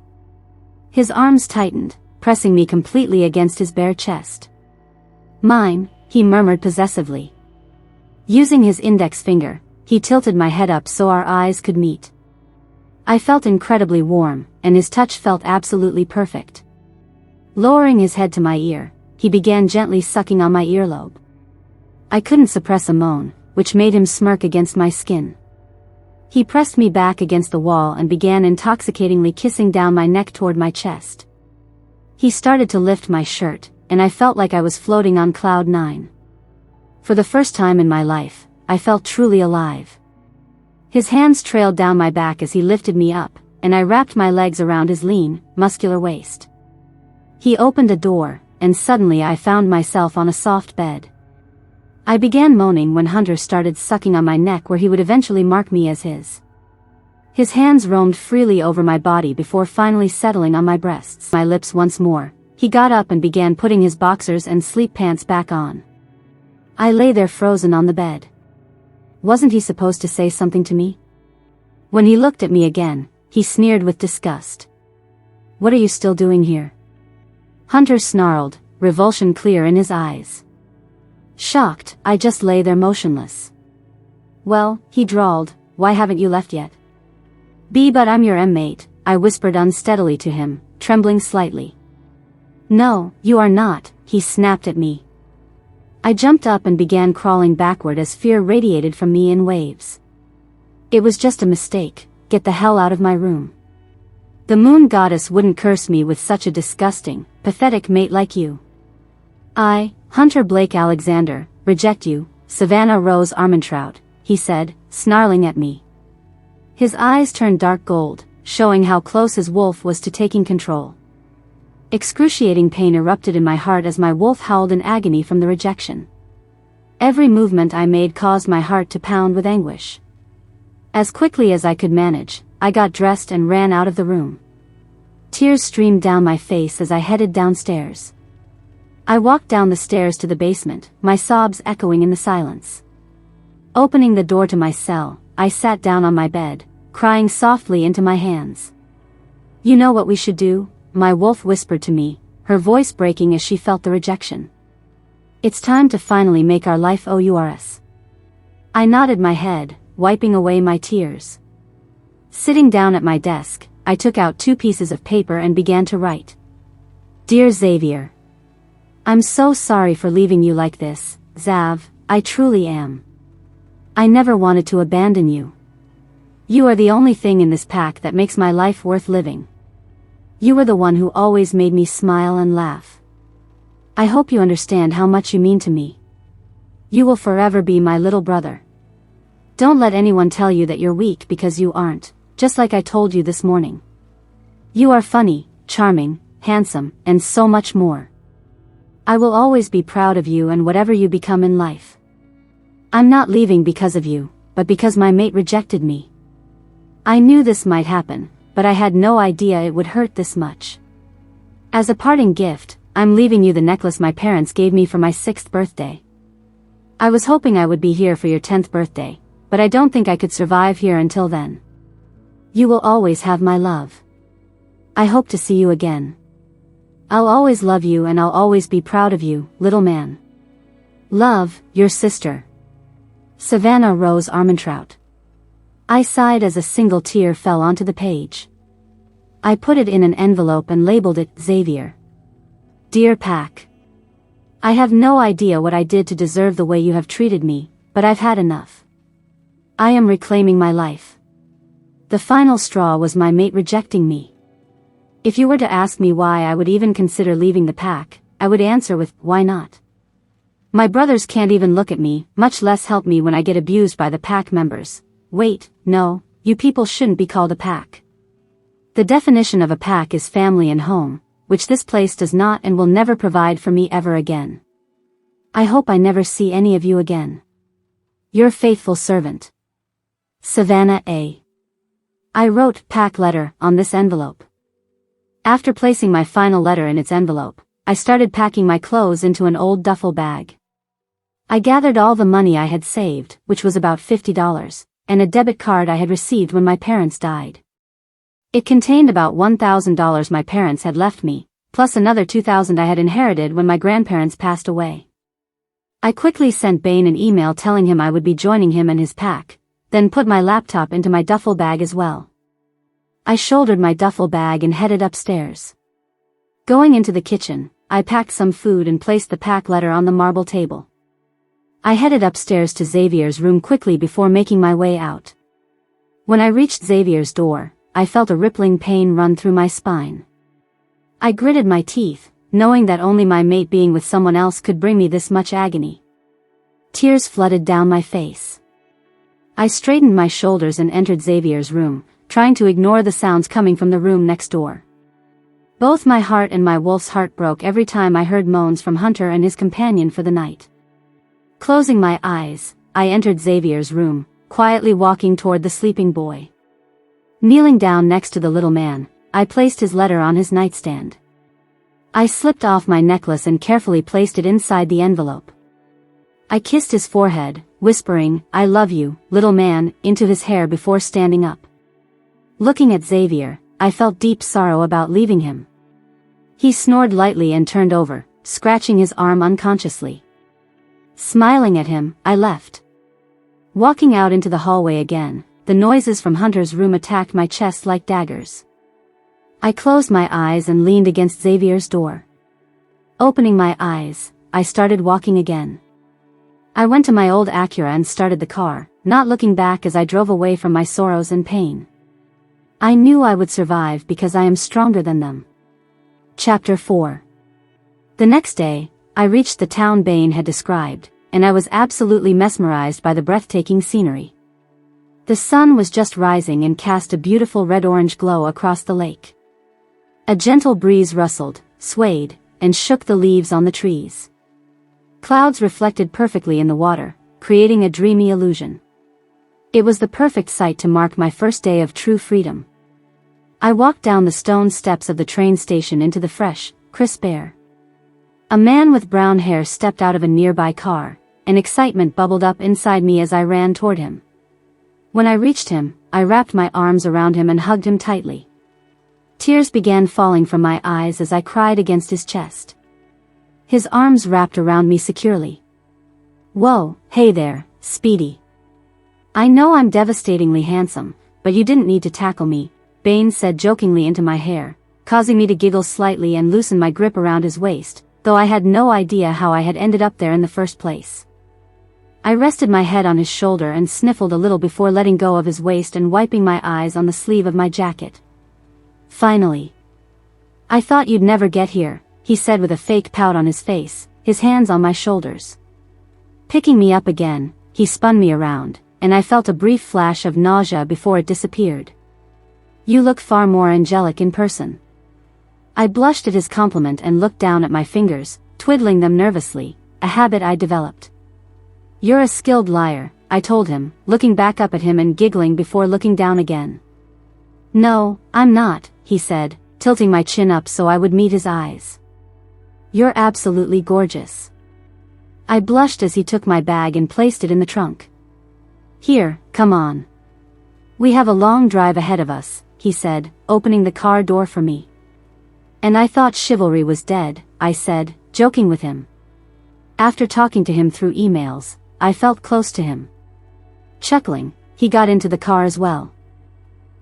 Speaker 1: His arms tightened, pressing me completely against his bare chest. Mine, he murmured possessively. Using his index finger, he tilted my head up so our eyes could meet. I felt incredibly warm, and his touch felt absolutely perfect. Lowering his head to my ear, he began gently sucking on my earlobe. I couldn't suppress a moan, which made him smirk against my skin. He pressed me back against the wall and began intoxicatingly kissing down my neck toward my chest. He started to lift my shirt, and I felt like I was floating on cloud 9. For the first time in my life, I felt truly alive. His hands trailed down my back as he lifted me up, and I wrapped my legs around his lean, muscular waist. He opened a door, and suddenly I found myself on a soft bed. I began moaning when Hunter started sucking on my neck where he would eventually mark me as his. His hands roamed freely over my body before finally settling on my breasts. My lips once more, he got up and began putting his boxers and sleep pants back on. I lay there frozen on the bed. Wasn't he supposed to say something to me? When he looked at me again, he sneered with disgust. What are you still doing here? Hunter snarled, revulsion clear in his eyes. Shocked, I just lay there motionless. Well, he drawled, why haven't you left yet? But I'm your mate, I whispered unsteadily to him, trembling slightly. No, you are not, he snapped at me. I jumped up and began crawling backward as fear radiated from me in waves. It was just a mistake, get the hell out of my room. The moon goddess wouldn't curse me with such a disgusting, pathetic mate like you. I, Hunter Blake Alexander, reject you, Savannah Rose Armentrout, he said, snarling at me. His eyes turned dark gold, showing how close his wolf was to taking control. Excruciating pain erupted in my heart as my wolf howled in agony from the rejection. Every movement I made caused my heart to pound with anguish. As quickly as I could manage, I got dressed and ran out of the room. Tears streamed down my face as I headed downstairs. I walked down the stairs to the basement, my sobs echoing in the silence. Opening the door to my cell, I sat down on my bed, crying softly into my hands. "You know what we should do?" my wolf whispered to me, her voice breaking as she felt the rejection. "It's time to finally make our life ours." I nodded my head, wiping away my tears. Sitting down at my desk, I took out 2 pieces of paper and began to write. "Dear Xavier, I'm so sorry for leaving you like this, Xav, I truly am. I never wanted to abandon you. You are the only thing in this pack that makes my life worth living. You were the one who always made me smile and laugh. I hope you understand how much you mean to me. You will forever be my little brother. Don't let anyone tell you that you're weak because you aren't, just like I told you this morning. You are funny, charming, handsome, and so much more. I will always be proud of you and whatever you become in life. I'm not leaving because of you, but because my mate rejected me. I knew this might happen, but I had no idea it would hurt this much. As a parting gift, I'm leaving you the necklace my parents gave me for my 6th birthday. I was hoping I would be here for your 10th birthday, but I don't think I could survive here until then. You will always have my love. I hope to see you again. I'll always love you and I'll always be proud of you, little man. Love, your sister. Savannah Rose Armentrout." I sighed as a single tear fell onto the page. I put it in an envelope and labeled it Xavier. "Dear Pack, I have no idea what I did to deserve the way you have treated me, but I've had enough. I am reclaiming my life. The final straw was my mate rejecting me. If you were to ask me why I would even consider leaving the pack, I would answer with, why not? My brothers can't even look at me, much less help me when I get abused by the pack members. Wait, no, you people shouldn't be called a pack. The definition of a pack is family and home, which this place does not and will never provide for me ever again. I hope I never see any of you again. Your faithful servant, Savannah A." I wrote "pack letter" on this envelope. After placing my final letter in its envelope, I started packing my clothes into an old duffel bag. I gathered all the money I had saved, which was about $50, and a debit card I had received when my parents died. It contained about $1,000 my parents had left me, plus another $2,000 I had inherited when my grandparents passed away. I quickly sent Bane an email telling him I would be joining him and his pack, then put my laptop into my duffel bag as well. I shouldered my duffel bag and headed upstairs. Going into the kitchen, I packed some food and placed the pack letter on the marble table. I headed upstairs to Xavier's room quickly before making my way out. When I reached Xavier's door, I felt a rippling pain run through my spine. I gritted my teeth, knowing that only my mate being with someone else could bring me this much agony. Tears flooded down my face. I straightened my shoulders and entered Xavier's room, trying to ignore the sounds coming from the room next door. Both my heart and my wolf's heart broke every time I heard moans from Hunter and his companion for the night. Closing my eyes, I entered Xavier's room, quietly walking toward the sleeping boy. Kneeling down next to the little man, I placed his letter on his nightstand. I slipped off my necklace and carefully placed it inside the envelope. I kissed his forehead, whispering, "I love you, little man," into his hair before standing up. Looking at Xavier, I felt deep sorrow about leaving him. He snored lightly and turned over, scratching his arm unconsciously. Smiling at him, I left. Walking out into the hallway again, the noises from Hunter's room attacked my chest like daggers. I closed my eyes and leaned against Xavier's door. Opening my eyes, I started walking again. I went to my old Acura and started the car, not looking back as I drove away from my sorrows and pain. I knew I would survive because I am stronger than them. Chapter 4. The next day, I reached the town Bane had described, and I was absolutely mesmerized by the breathtaking scenery. The sun was just rising and cast a beautiful red-orange glow across the lake. A gentle breeze rustled, swayed, and shook the leaves on the trees. Clouds reflected perfectly in the water, creating a dreamy illusion. It was the perfect sight to mark my first day of true freedom. I walked down the stone steps of the train station into the fresh, crisp air. A man with brown hair stepped out of a nearby car, and excitement bubbled up inside me as I ran toward him. When I reached him, I wrapped my arms around him and hugged him tightly. Tears began falling from my eyes as I cried against his chest. His arms wrapped around me securely. "Whoa, hey there, Speedy. I know I'm devastatingly handsome, but you didn't need to tackle me," Bane said jokingly into my hair, causing me to giggle slightly and loosen my grip around his waist, though I had no idea how I had ended up there in the first place. I rested my head on his shoulder and sniffled a little before letting go of his waist and wiping my eyes on the sleeve of my jacket. "Finally. I thought you'd never get here," he said with a fake pout on his face, his hands on my shoulders. Picking me up again, he spun me around, and I felt a brief flash of nausea before it disappeared. "You look far more angelic in person." I blushed at his compliment and looked down at my fingers, twiddling them nervously, a habit I developed. "You're a skilled liar," I told him, looking back up at him and giggling before looking down again. "No, I'm not," he said, tilting my chin up so I would meet his eyes. "You're absolutely gorgeous." I blushed as he took my bag and placed it in the trunk. "Here, come on. We have a long drive ahead of us," he said, opening the car door for me. "And I thought chivalry was dead," I said, joking with him. After talking to him through emails, I felt close to him. Chuckling, he got into the car as well.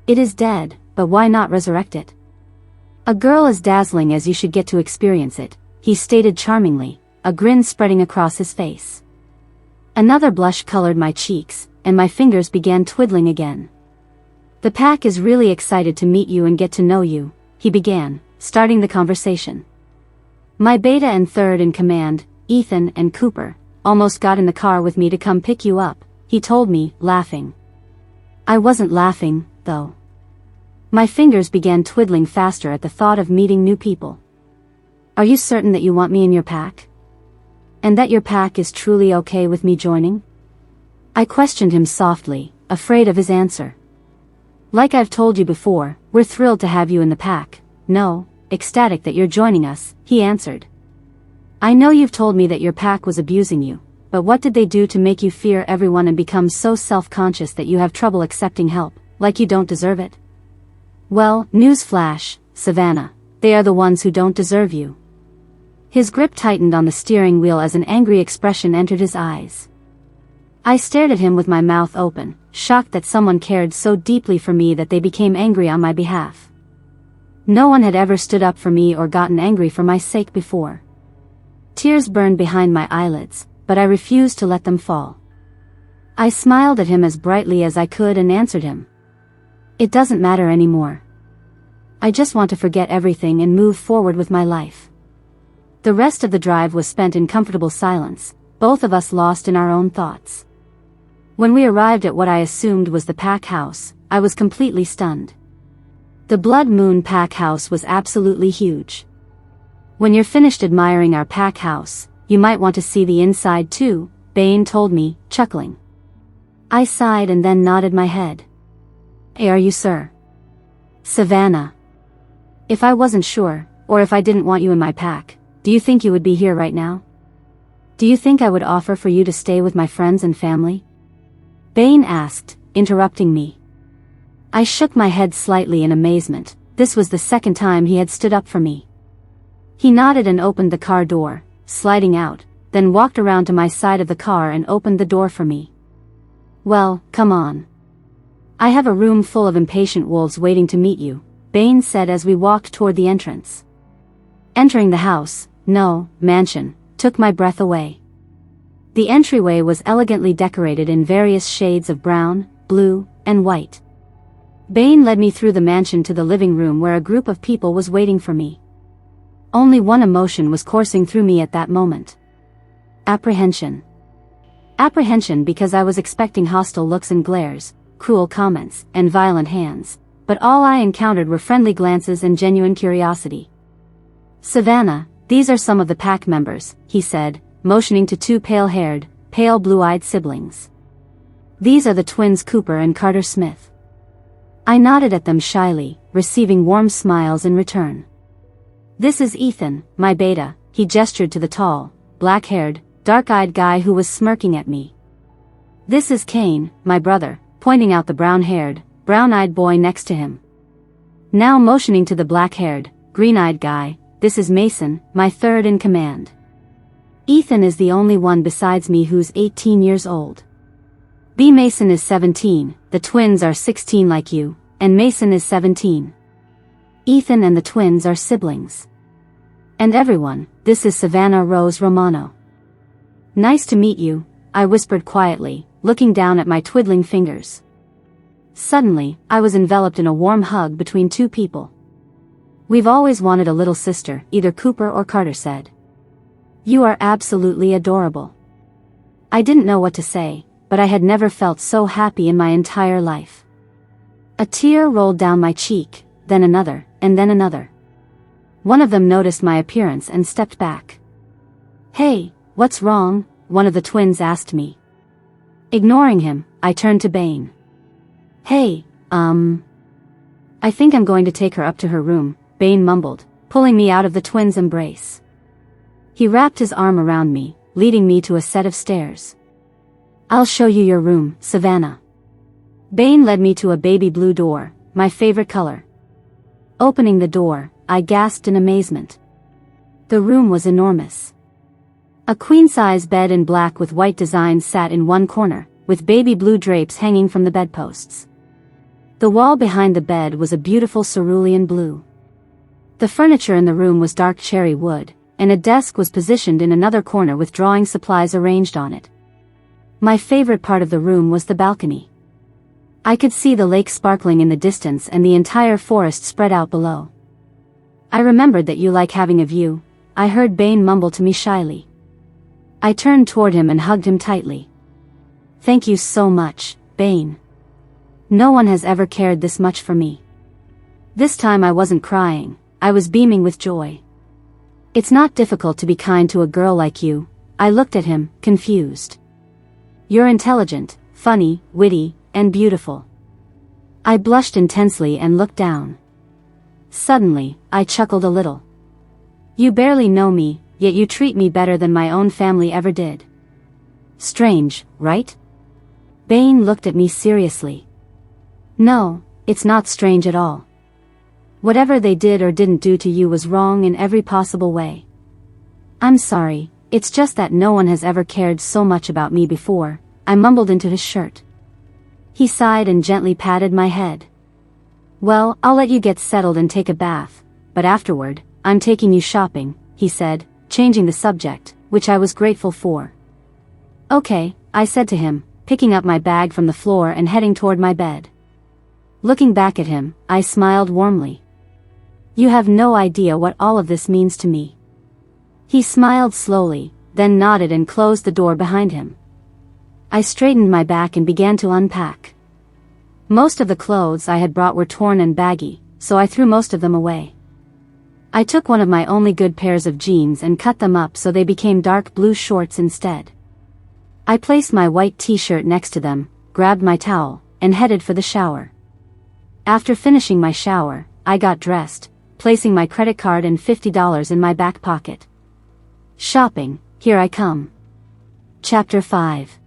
Speaker 1: "It is dead, but why not resurrect it? A girl as dazzling as you should get to experience it," he stated charmingly, a grin spreading across his face. Another blush colored my cheeks, and my fingers began twiddling again. "The pack is really excited to meet you and get to know you," he began, starting the conversation. "My beta and third in command, Ethan and Cooper, almost got in the car with me to come pick you up," he told me, laughing. I wasn't laughing, though. My fingers began twiddling faster at the thought of meeting new people. "Are you certain that you want me in your pack? And that your pack is truly okay with me joining?" I questioned him softly, afraid of his answer. "Like I've told you before, we're thrilled to have you in the pack. No, ecstatic that you're joining us," he answered. "I know you've told me that your pack was abusing you, but what did they do to make you fear everyone and become so self-conscious that you have trouble accepting help, like you don't deserve it? Well, newsflash, Savannah, they are the ones who don't deserve you." His grip tightened on the steering wheel as an angry expression entered his eyes. I stared at him with my mouth open, shocked that someone cared so deeply for me that they became angry on my behalf. No one had ever stood up for me or gotten angry for my sake before. Tears burned behind my eyelids, but I refused to let them fall. I smiled at him as brightly as I could and answered him. "It doesn't matter anymore. I just want to forget everything and move forward with my life." The rest of the drive was spent in comfortable silence, both of us lost in our own thoughts. When we arrived at what I assumed was the pack house, I was completely stunned. The Blood Moon pack house was absolutely huge. "When you're finished admiring our pack house, you might want to see the inside too," Bane told me, chuckling. I sighed and then nodded my head. "Hey, are you sir?" "Savannah. If I wasn't sure, or if I didn't want you in my pack, do you think you would be here right now? Do you think I would offer for you to stay with my friends and family?" Bane asked, interrupting me. I shook my head slightly in amazement. This was the second time he had stood up for me. He nodded and opened the car door, sliding out, then walked around to my side of the car and opened the door for me. "Well, come on. I have a room full of impatient wolves waiting to meet you," Bane said as we walked toward the entrance. Entering the house, no, mansion, took my breath away. The entryway was elegantly decorated in various shades of brown, blue, and white. Bane led me through the mansion to the living room where a group of people was waiting for me. Only one emotion was coursing through me at that moment. Apprehension. Apprehension because I was expecting hostile looks and glares, cruel comments, and violent hands, but all I encountered were friendly glances and genuine curiosity. "Savannah, these are some of the pack members," he said, motioning to two pale-haired, pale blue-eyed siblings. "These are the twins Cooper and Carter Smith." I nodded at them shyly, receiving warm smiles in return. "This is Ethan, my beta," he gestured to the tall, black-haired, dark-eyed guy who was smirking at me. "This is Kane, my brother," pointing out the brown-haired, brown-eyed boy next to him. Now motioning to the black-haired, green-eyed guy, "This is Mason, my third in command. Ethan is the only one besides me who's 18 years old. B. Mason is 17, the twins are 16 like you, and Mason is 17. Ethan and the twins are siblings. And everyone, this is Savannah Rose Romano." "Nice to meet you," I whispered quietly, looking down at my twiddling fingers. Suddenly, I was enveloped in a warm hug between two people. "We've always wanted a little sister," either Cooper or Carter said. "You are absolutely adorable." I didn't know what to say, but I had never felt so happy in my entire life. A tear rolled down my cheek, then another, and then another. One of them noticed my appearance and stepped back. "Hey, what's wrong?" one of the twins asked me. Ignoring him, I turned to Bane. "Hey, I think I'm going to take her up to her room," Bane mumbled, pulling me out of the twins' embrace. He wrapped his arm around me, leading me to a set of stairs. "I'll show you your room, Savannah." Bane led me to a baby blue door, my favorite color. Opening the door, I gasped in amazement. The room was enormous. A queen-size bed in black with white designs sat in one corner, with baby blue drapes hanging from the bedposts. The wall behind the bed was a beautiful cerulean blue. The furniture in the room was dark cherry wood, and a desk was positioned in another corner with drawing supplies arranged on it. My favorite part of the room was the balcony. I could see the lake sparkling in the distance and the entire forest spread out below. "I remembered that you like having a view," I heard Bane mumble to me shyly. I turned toward him and hugged him tightly. "Thank you so much, Bane. No one has ever cared this much for me." This time I wasn't crying, I was beaming with joy. "It's not difficult to be kind to a girl like you," I looked at him, confused. "You're intelligent, funny, witty, and beautiful." I blushed intensely and looked down. Suddenly, I chuckled a little. "You barely know me, yet you treat me better than my own family ever did. Strange, right?" Bane looked at me seriously. "No, it's not strange at all. Whatever they did or didn't do to you was wrong in every possible way. I'm sorry, it's just that no one has ever cared so much about me before," I mumbled into his shirt. He sighed and gently patted my head. "Well, I'll let you get settled and take a bath, but afterward, I'm taking you shopping," he said, changing the subject, which I was grateful for. "Okay," I said to him, picking up my bag from the floor and heading toward my bed. Looking back at him, I smiled warmly. "You have no idea what all of this means to me." He smiled slowly, then nodded and closed the door behind him. I straightened my back and began to unpack. Most of the clothes I had brought were torn and baggy, so I threw most of them away. I took one of my only good pairs of jeans and cut them up so they became dark blue shorts instead. I placed my white t-shirt next to them, grabbed my towel, and headed for the shower. After finishing my shower, I got dressed, placing my credit card and $50 in my back pocket. Shopping, here I come. Chapter 5.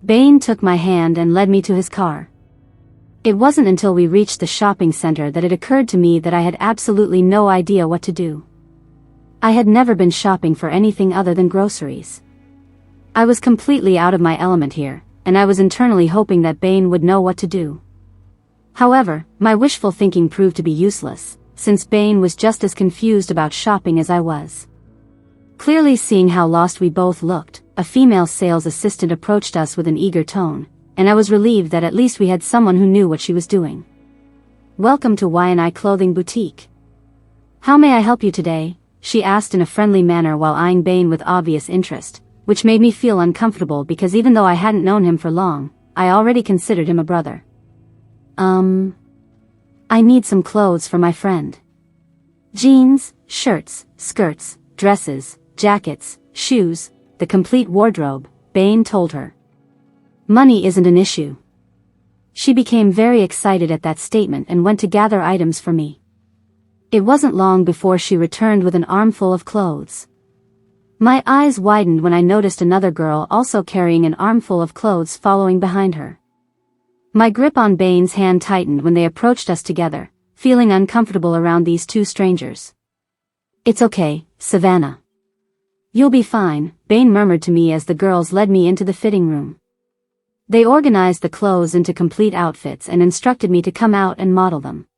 Speaker 1: Bane took my hand and led me to his car. It wasn't until we reached the shopping center that it occurred to me that I had absolutely no idea what to do. I had never been shopping for anything other than groceries. I was completely out of my element here, and I was internally hoping that Bane would know what to do. However, my wishful thinking proved to be useless, since Bane was just as confused about shopping as I was. Clearly seeing how lost we both looked, a female sales assistant approached us with an eager tone, and I was relieved that at least we had someone who knew what she was doing. "Welcome to Y&I Clothing Boutique. How may I help you today?" she asked in a friendly manner while eyeing Bane with obvious interest, which made me feel uncomfortable because even though I hadn't known him for long, I already considered him a brother. I need some clothes for my friend. Jeans, shirts, skirts, dresses, jackets, shoes, the complete wardrobe, Bane told her. Money isn't an issue. She became very excited at that statement and went to gather items for me. It wasn't long before she returned with an armful of clothes. My eyes widened when I noticed another girl also carrying an armful of clothes following behind her. My grip on Bane's hand tightened when they approached us together, feeling uncomfortable around these two strangers. "It's okay, Savannah. You'll be fine," Bane murmured to me as the girls led me into the fitting room. They organized the clothes into complete outfits and instructed me to come out and model them.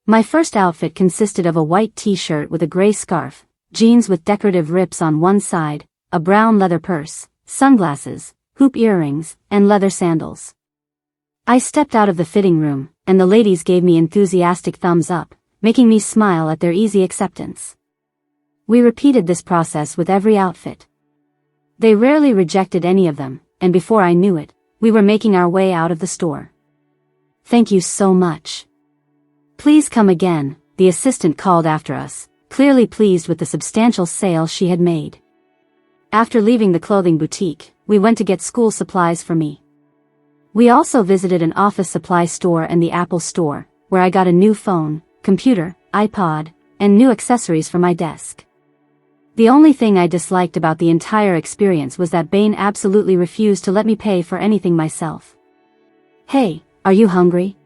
Speaker 1: My first outfit consisted of a white t-shirt with a gray scarf, jeans with decorative rips on one side, a brown leather purse, sunglasses, hoop earrings, and leather sandals. I stepped out of the fitting room, and the ladies gave me enthusiastic thumbs up, making me smile at their easy acceptance. We repeated this process with every outfit. They rarely rejected any of them, and before I knew it, we were making our way out of the store. "Thank you so much. Please come again," the assistant called after us, clearly pleased with the substantial sale she had made. After leaving the clothing boutique, we went to get school supplies for me. We also visited an office supply store and the Apple store, where I got a new phone, computer, iPod, and new accessories for my desk. The only thing I disliked about the entire experience was that Bane absolutely refused to let me pay for anything myself. "Hey, are you hungry?"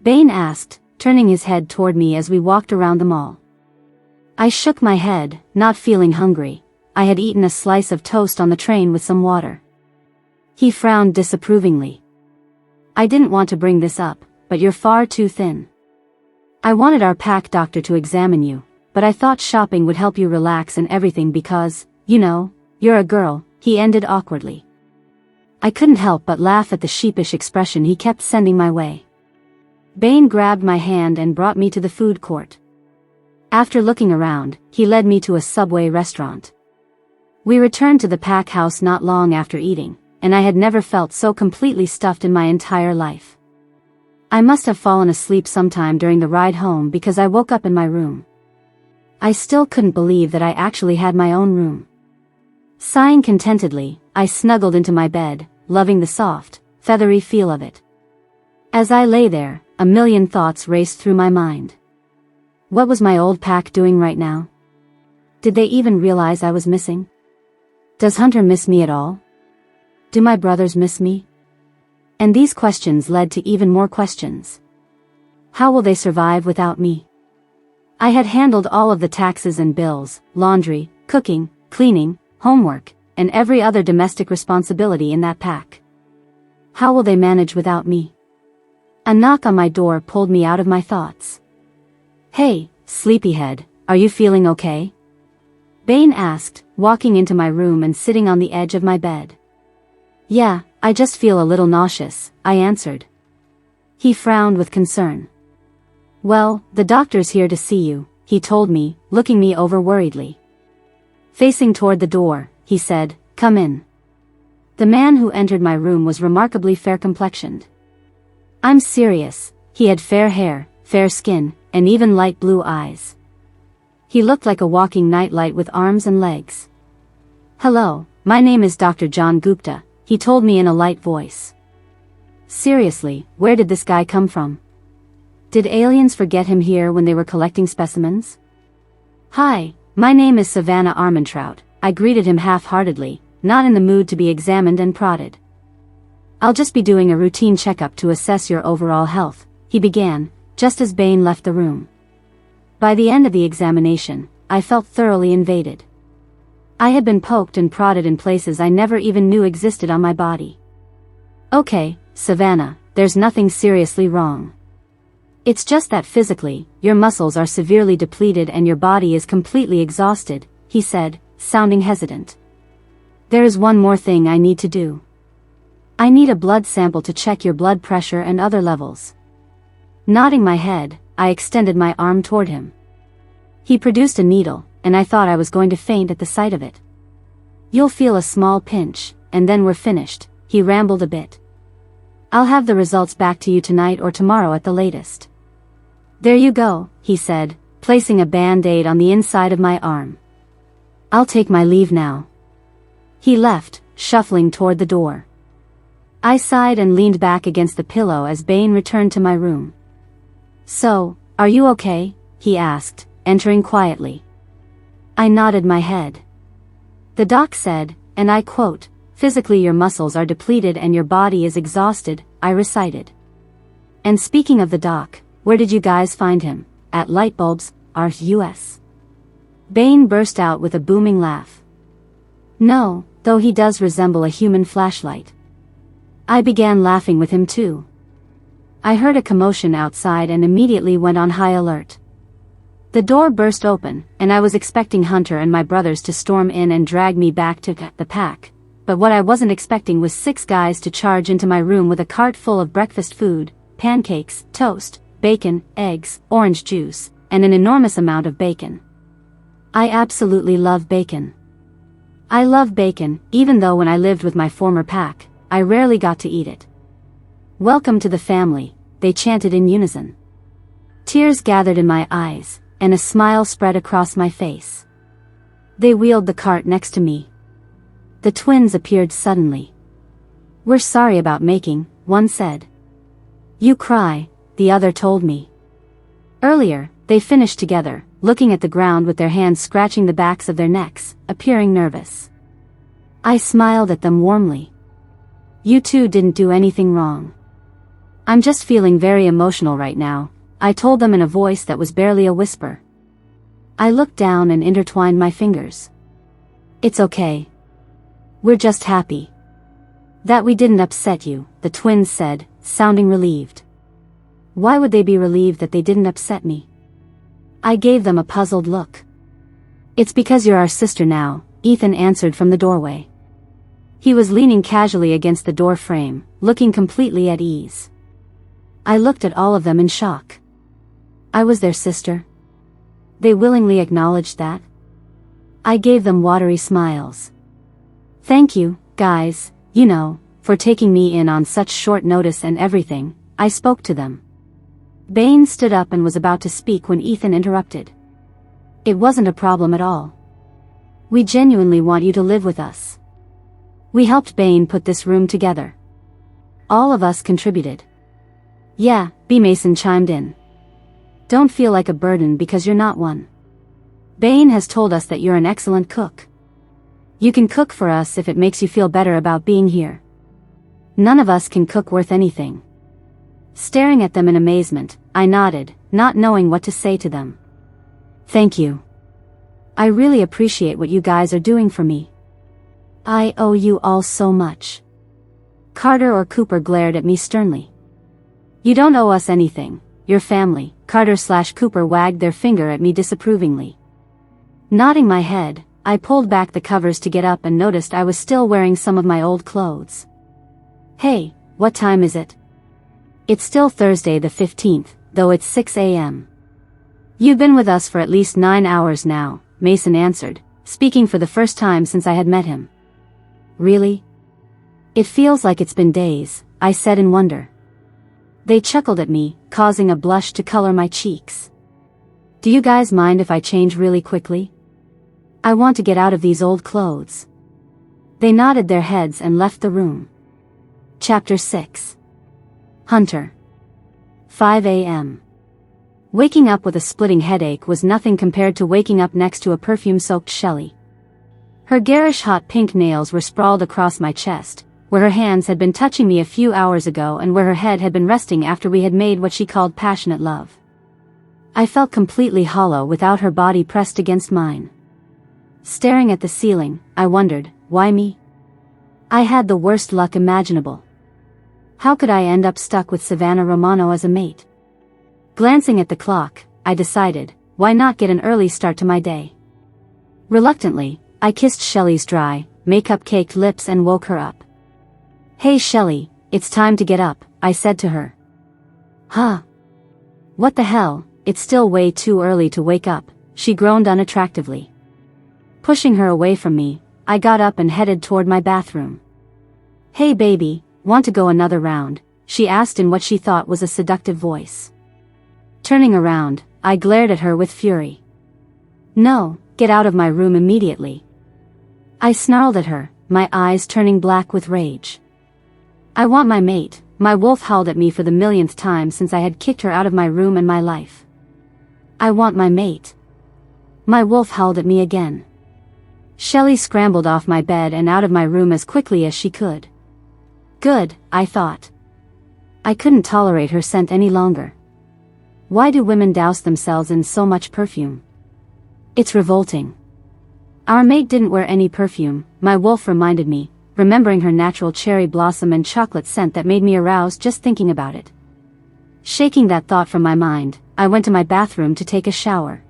Speaker 1: Bane asked, turning his head toward me as we walked around the mall. I shook my head, not feeling hungry. I had eaten a slice of toast on the train with some water. He frowned disapprovingly. "I didn't want to bring this up, but you're far too thin. I wanted our pack doctor to examine you, but I thought shopping would help you relax and everything because, you know, you're a girl," he ended awkwardly. I couldn't help but laugh at the sheepish expression he kept sending my way. Bane grabbed my hand and brought me to the food court. After looking around, he led me to a Subway restaurant. We returned to the pack house not long after eating, and I had never felt so completely stuffed in my entire life. I must have fallen asleep sometime during the ride home because I woke up in my room. I still couldn't believe that I actually had my own room. Sighing contentedly, I snuggled into my bed, loving the soft, feathery feel of it. As I lay there, a million thoughts raced through my mind. What was my old pack doing right now? Did they even realize I was missing? Does Hunter miss me at all? Do my brothers miss me? And these questions led to even more questions. How will they survive without me? I had handled all of the taxes and bills, laundry, cooking, cleaning, homework, and every other domestic responsibility in that pack. How will they manage without me? A knock on my door pulled me out of my thoughts. "Hey, sleepyhead, are you feeling okay?" Bane asked, walking into my room and sitting on the edge of my bed. "Yeah, I just feel a little nauseous," I answered. He frowned with concern. "Well, the doctor's here to see you," he told me, looking me over worriedly. Facing toward the door, he said, "Come in." The man who entered my room was remarkably fair-complexioned. I'm serious, he had fair hair, fair skin, and even light blue eyes. He looked like a walking nightlight with arms and legs. "Hello, my name is Dr. John Gupta," he told me in a light voice. Seriously, where did this guy come from? Did aliens forget him here when they were collecting specimens? "Hi, my name is Savannah Armentrout," I greeted him half-heartedly, not in the mood to be examined and prodded. "I'll just be doing a routine checkup to assess your overall health," he began, just as Bane left the room. By the end of the examination, I felt thoroughly invaded. I had been poked and prodded in places I never even knew existed on my body. "Okay, Savannah, there's nothing seriously wrong. It's just that physically, your muscles are severely depleted and your body is completely exhausted," he said, sounding hesitant. "There is one more thing I need to do. I need a blood sample to check your blood pressure and other levels." Nodding my head, I extended my arm toward him. He produced a needle, and I thought I was going to faint at the sight of it. "You'll feel a small pinch, and then we're finished," he rambled a bit. "I'll have the results back to you tonight or tomorrow at the latest." "There you go," he said, placing a band-aid on the inside of my arm. "I'll take my leave now." He left, shuffling toward the door. I sighed and leaned back against the pillow as Bane returned to my room. "So, are you okay?" he asked, entering quietly. I nodded my head. The doc said, and I quote, "Physically your muscles are depleted and your body is exhausted," I recited. And speaking of the doc, where did you guys find him? At Lightbulbs, US. Bane burst out with a booming laugh. No, though he does resemble a human flashlight. I began laughing with him too. I heard a commotion outside and immediately went on high alert. The door burst open, and I was expecting Hunter and my brothers to storm in and drag me back to the pack, but what I wasn't expecting was 6 guys to charge into my room with a cart full of breakfast food, pancakes, toast, bacon, eggs, orange juice, and an enormous amount of bacon. I absolutely love bacon. I love bacon, even though when I lived with my former pack, I rarely got to eat it. "Welcome to the family," they chanted in unison. Tears gathered in my eyes, and a smile spread across my face. They wheeled the cart next to me. The twins appeared suddenly. "We're sorry about making," one said. "You cry," the other told me. Earlier, they finished together, looking at the ground with their hands scratching the backs of their necks, appearing nervous. I smiled at them warmly. "You two didn't do anything wrong. I'm just feeling very emotional right now," I told them in a voice that was barely a whisper. I looked down and intertwined my fingers. "It's okay. We're just happy that we didn't upset you," the twins said, sounding relieved. Why would they be relieved that they didn't upset me? I gave them a puzzled look. "It's because you're our sister now," Ethan answered from the doorway. He was leaning casually against the door frame, looking completely at ease. I looked at all of them in shock. I was their sister. They willingly acknowledged that. I gave them watery smiles. "Thank you, guys, for taking me in on such short notice and everything," I spoke to them. Bane stood up and was about to speak when Ethan interrupted. "It wasn't a problem at all. We genuinely want you to live with us. We helped Bane put this room together. All of us contributed." "Yeah," B. Mason chimed in. "Don't feel like a burden because you're not one. Bane has told us that you're an excellent cook. You can cook for us if it makes you feel better about being here. None of us can cook worth anything." Staring at them in amazement, I nodded, not knowing what to say to them. "Thank you. I really appreciate what you guys are doing for me. I owe you all so much." Carter or Cooper glared at me sternly. "You don't owe us anything, your family." Carter/Cooper wagged their finger at me disapprovingly. Nodding my head, I pulled back the covers to get up and noticed I was still wearing some of my old clothes. "Hey, what time is it?" "It's still Thursday the 15th, though it's 6 a.m. "You've been with us for at least 9 hours now," Mason answered, speaking for the first time since I had met him. "Really? It feels like it's been days," I said in wonder. They chuckled at me, causing a blush to color my cheeks. "Do you guys mind if I change really quickly? I want to get out of these old clothes." They nodded their heads and left the room. Chapter 6. Hunter. 5 a.m. Waking up with a splitting headache was nothing compared to waking up next to a perfume-soaked Shelley. Her garish hot pink nails were sprawled across my chest, where her hands had been touching me a few hours ago and where her head had been resting after we had made what she called passionate love. I felt completely hollow without her body pressed against mine. Staring at the ceiling, I wondered, why me? I had the worst luck imaginable. How could I end up stuck with Savannah Romano as a mate? Glancing at the clock, I decided, why not get an early start to my day? Reluctantly, I kissed Shelley's dry, makeup-caked lips and woke her up. "Hey Shelley, it's time to get up," I said to her. "Huh? What the hell, it's still way too early to wake up," she groaned unattractively. Pushing her away from me, I got up and headed toward my bathroom. "Hey baby, want to go another round?" she asked in what she thought was a seductive voice. Turning around, I glared at her with fury. "No, get out of my room immediately." I snarled at her, my eyes turning black with rage. "I want my mate," my wolf howled at me for the millionth time since I had kicked her out of my room and my life. "I want my mate." My wolf howled at me again. Shelley scrambled off my bed and out of my room as quickly as she could. Good, I thought. I couldn't tolerate her scent any longer. Why do women douse themselves in so much perfume? It's revolting. Our maid didn't wear any perfume, my wolf reminded me, remembering her natural cherry blossom and chocolate scent that made me aroused just thinking about it. Shaking that thought from my mind, I went to my bathroom to take a shower.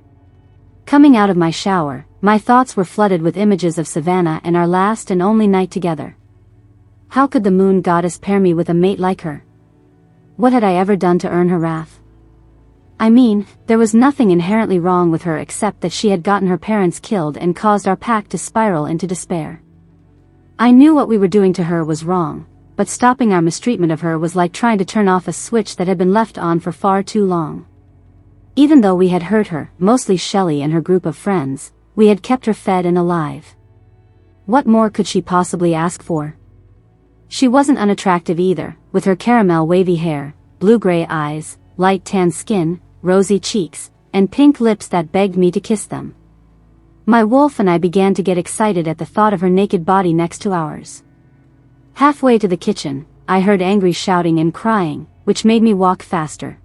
Speaker 1: Coming out of my shower, my thoughts were flooded with images of Savannah and our last and only night together. How could the moon goddess pair me with a mate like her? What had I ever done to earn her wrath? I mean, there was nothing inherently wrong with her except that she had gotten her parents killed and caused our pack to spiral into despair. I knew what we were doing to her was wrong, but stopping our mistreatment of her was like trying to turn off a switch that had been left on for far too long. Even though we had hurt her, mostly Shelley and her group of friends, we had kept her fed and alive. What more could she possibly ask for? She wasn't unattractive either, with her caramel wavy hair, blue-gray eyes, light tan skin, rosy cheeks, and pink lips that begged me to kiss them. My wolf and I began to get excited at the thought of her naked body next to ours. Halfway to the kitchen, I heard angry shouting and crying, which made me walk faster.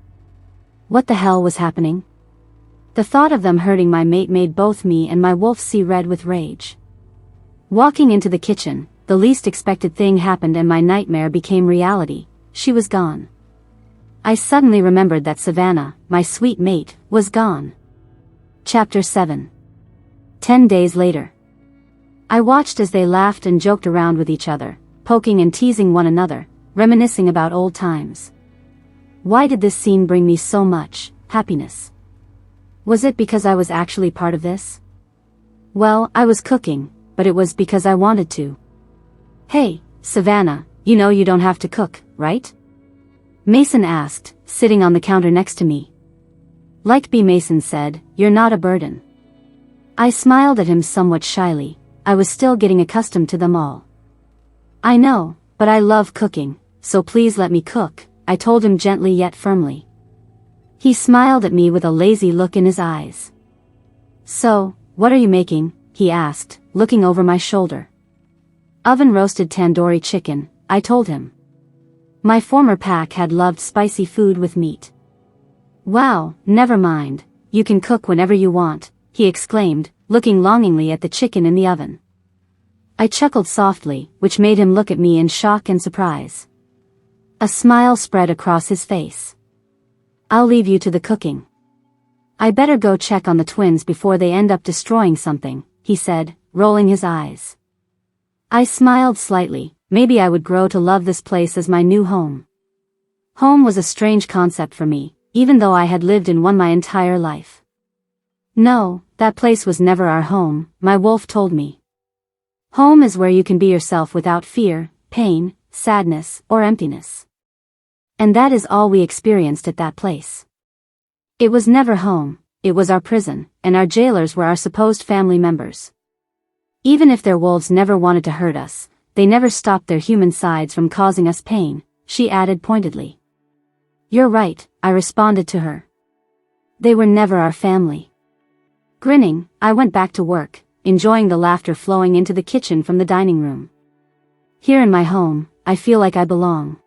Speaker 1: What the hell was happening? The thought of them hurting my mate made both me and my wolf see red with rage. Walking into the kitchen, the least expected thing happened and my nightmare became reality. She was gone. I suddenly remembered that Savannah, my sweet mate, was gone. Chapter 7. 10 days later. I watched as they laughed and joked around with each other, poking and teasing one another, reminiscing about old times. Why did this scene bring me so much happiness? Was it because I was actually part of this? Well, I was cooking, but it was because I wanted to. Hey, Savannah, you know you don't have to cook, right? Mason asked, sitting on the counter next to me. Like B. Mason said, you're not a burden. I smiled at him somewhat shyly. I was still getting accustomed to them all. I know, but I love cooking, so please let me cook, I told him gently yet firmly. He smiled at me with a lazy look in his eyes. So, what are you making? He asked, looking over my shoulder. Oven roasted tandoori chicken, I told him. My former pack had loved spicy food with meat. Wow, never mind, you can cook whenever you want, he exclaimed, looking longingly at the chicken in the oven. I chuckled softly, which made him look at me in shock and surprise. A smile spread across his face. I'll leave you to the cooking. I better go check on the twins before they end up destroying something, he said, rolling his eyes. I smiled slightly. Maybe I would grow to love this place as my new home. Home was a strange concept for me, even though I had lived in one my entire life. No, that place was never our home, my wolf told me. Home is where you can be yourself without fear, pain, sadness, or emptiness. And that is all we experienced at that place. It was never home, it was our prison, and our jailers were our supposed family members. Even if their wolves never wanted to hurt us, they never stopped their human sides from causing us pain, she added pointedly. You're right, I responded to her. They were never our family. Grinning, I went back to work, enjoying the laughter flowing into the kitchen from the dining room. Here in my home, I feel like I belong.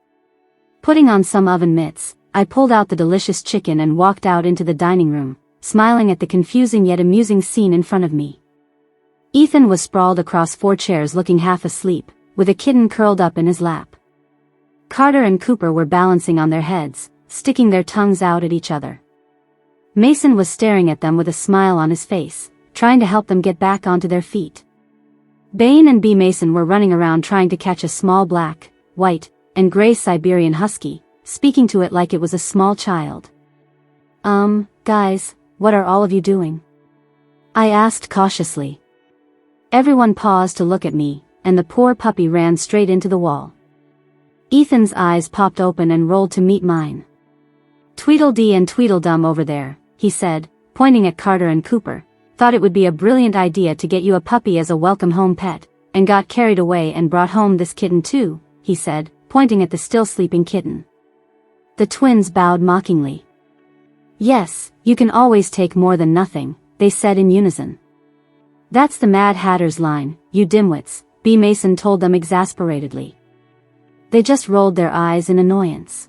Speaker 1: Putting on some oven mitts, I pulled out the delicious chicken and walked out into the dining room, smiling at the confusing yet amusing scene in front of me. Ethan was sprawled across 4 chairs looking half asleep, with a kitten curled up in his lap. Carter and Cooper were balancing on their heads, sticking their tongues out at each other. Mason was staring at them with a smile on his face, trying to help them get back onto their feet. Bane and B. Mason were running around trying to catch a small black, white, and gray Siberian husky, speaking to it like it was a small child. Guys, what are all of you doing? I asked cautiously. Everyone paused to look at me, and the poor puppy ran straight into the wall. Ethan's eyes popped open and rolled to meet mine. Tweedledee and Tweedledum over there, he said, pointing at Carter and Cooper, thought it would be a brilliant idea to get you a puppy as a welcome home pet, and got carried away and brought home this kitten too, he said, pointing at the still sleeping kitten. The twins bowed mockingly. Yes, you can always take more than nothing, they said in unison. That's the Mad Hatter's line, you dimwits, B. Mason told them exasperatedly. They just rolled their eyes in annoyance.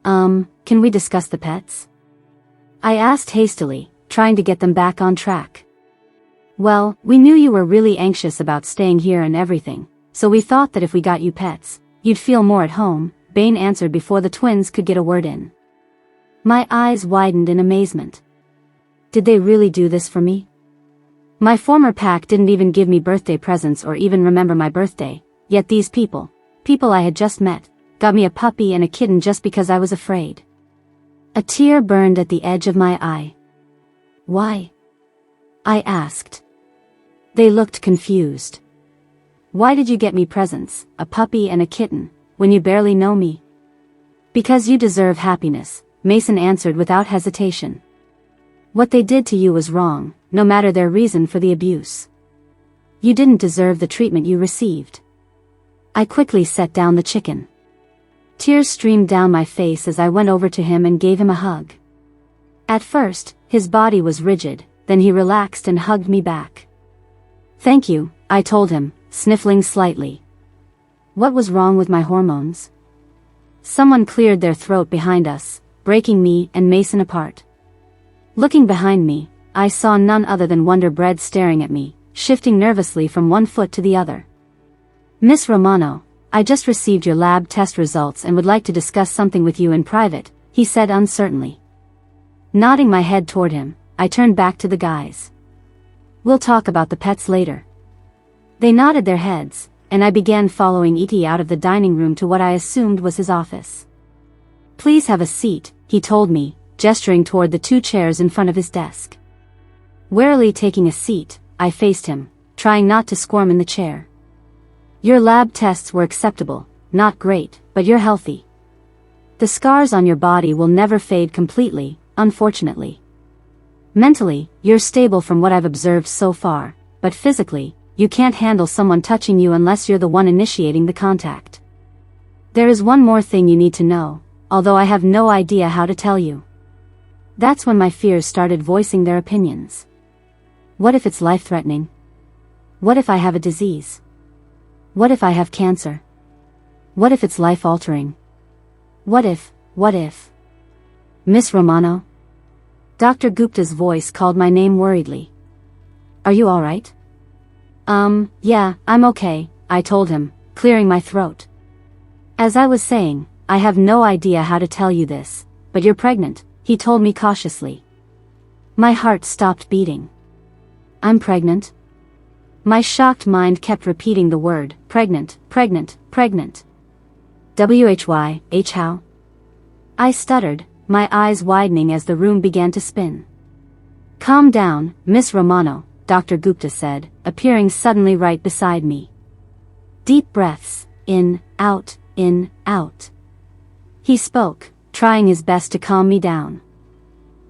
Speaker 1: Can we discuss the pets? I asked hastily, trying to get them back on track. Well, we knew you were really anxious about staying here and everything, so we thought that if we got you pets, you'd feel more at home, Bane answered before the twins could get a word in. My eyes widened in amazement. Did they really do this for me? My former pack didn't even give me birthday presents or even remember my birthday, yet these people I had just met, got me a puppy and a kitten just because I was afraid. A tear burned at the edge of my eye. Why? I asked. They looked confused. Why did you get me presents, a puppy and a kitten, when you barely know me? Because you deserve happiness, Mason answered without hesitation. What they did to you was wrong, no matter their reason for the abuse. You didn't deserve the treatment you received. I quickly set down the chicken. Tears streamed down my face as I went over to him and gave him a hug. At first, his body was rigid, then he relaxed and hugged me back. Thank you, I told him, sniffling slightly. What was wrong with my hormones? Someone cleared their throat behind us, breaking me and Mason apart. Looking behind me, I saw none other than Wonder Bread staring at me, shifting nervously from one foot to the other. Miss Romano, I just received your lab test results and would like to discuss something with you in private, he said uncertainly. Nodding my head toward him, I turned back to the guys. We'll talk about the pets later. They nodded their heads, and I began following E.T. out of the dining room to what I assumed was his office. Please have a seat, he told me, gesturing toward the 2 chairs in front of his desk. Warily taking a seat, I faced him, trying not to squirm in the chair. Your lab tests were acceptable, not great, but you're healthy. The scars on your body will never fade completely, unfortunately. Mentally, you're stable from what I've observed so far, but physically, you can't handle someone touching you unless you're the one initiating the contact. There is one more thing you need to know, although I have no idea how to tell you. That's when my fears started voicing their opinions. What if it's life-threatening? What if I have a disease? What if I have cancer? What if it's life-altering? What if? Miss Romano? Dr. Gupta's voice called my name worriedly. Are you alright? Yeah, I'm okay, I told him, clearing my throat. As I was saying, I have no idea how to tell you this, but you're pregnant, he told me cautiously. My heart stopped beating. I'm pregnant? My shocked mind kept repeating the word, pregnant. How? I stuttered, my eyes widening as the room began to spin. Calm down, Miss Romano, Dr. Gupta said, appearing suddenly right beside me. Deep breaths, in, out. He spoke, trying his best to calm me down.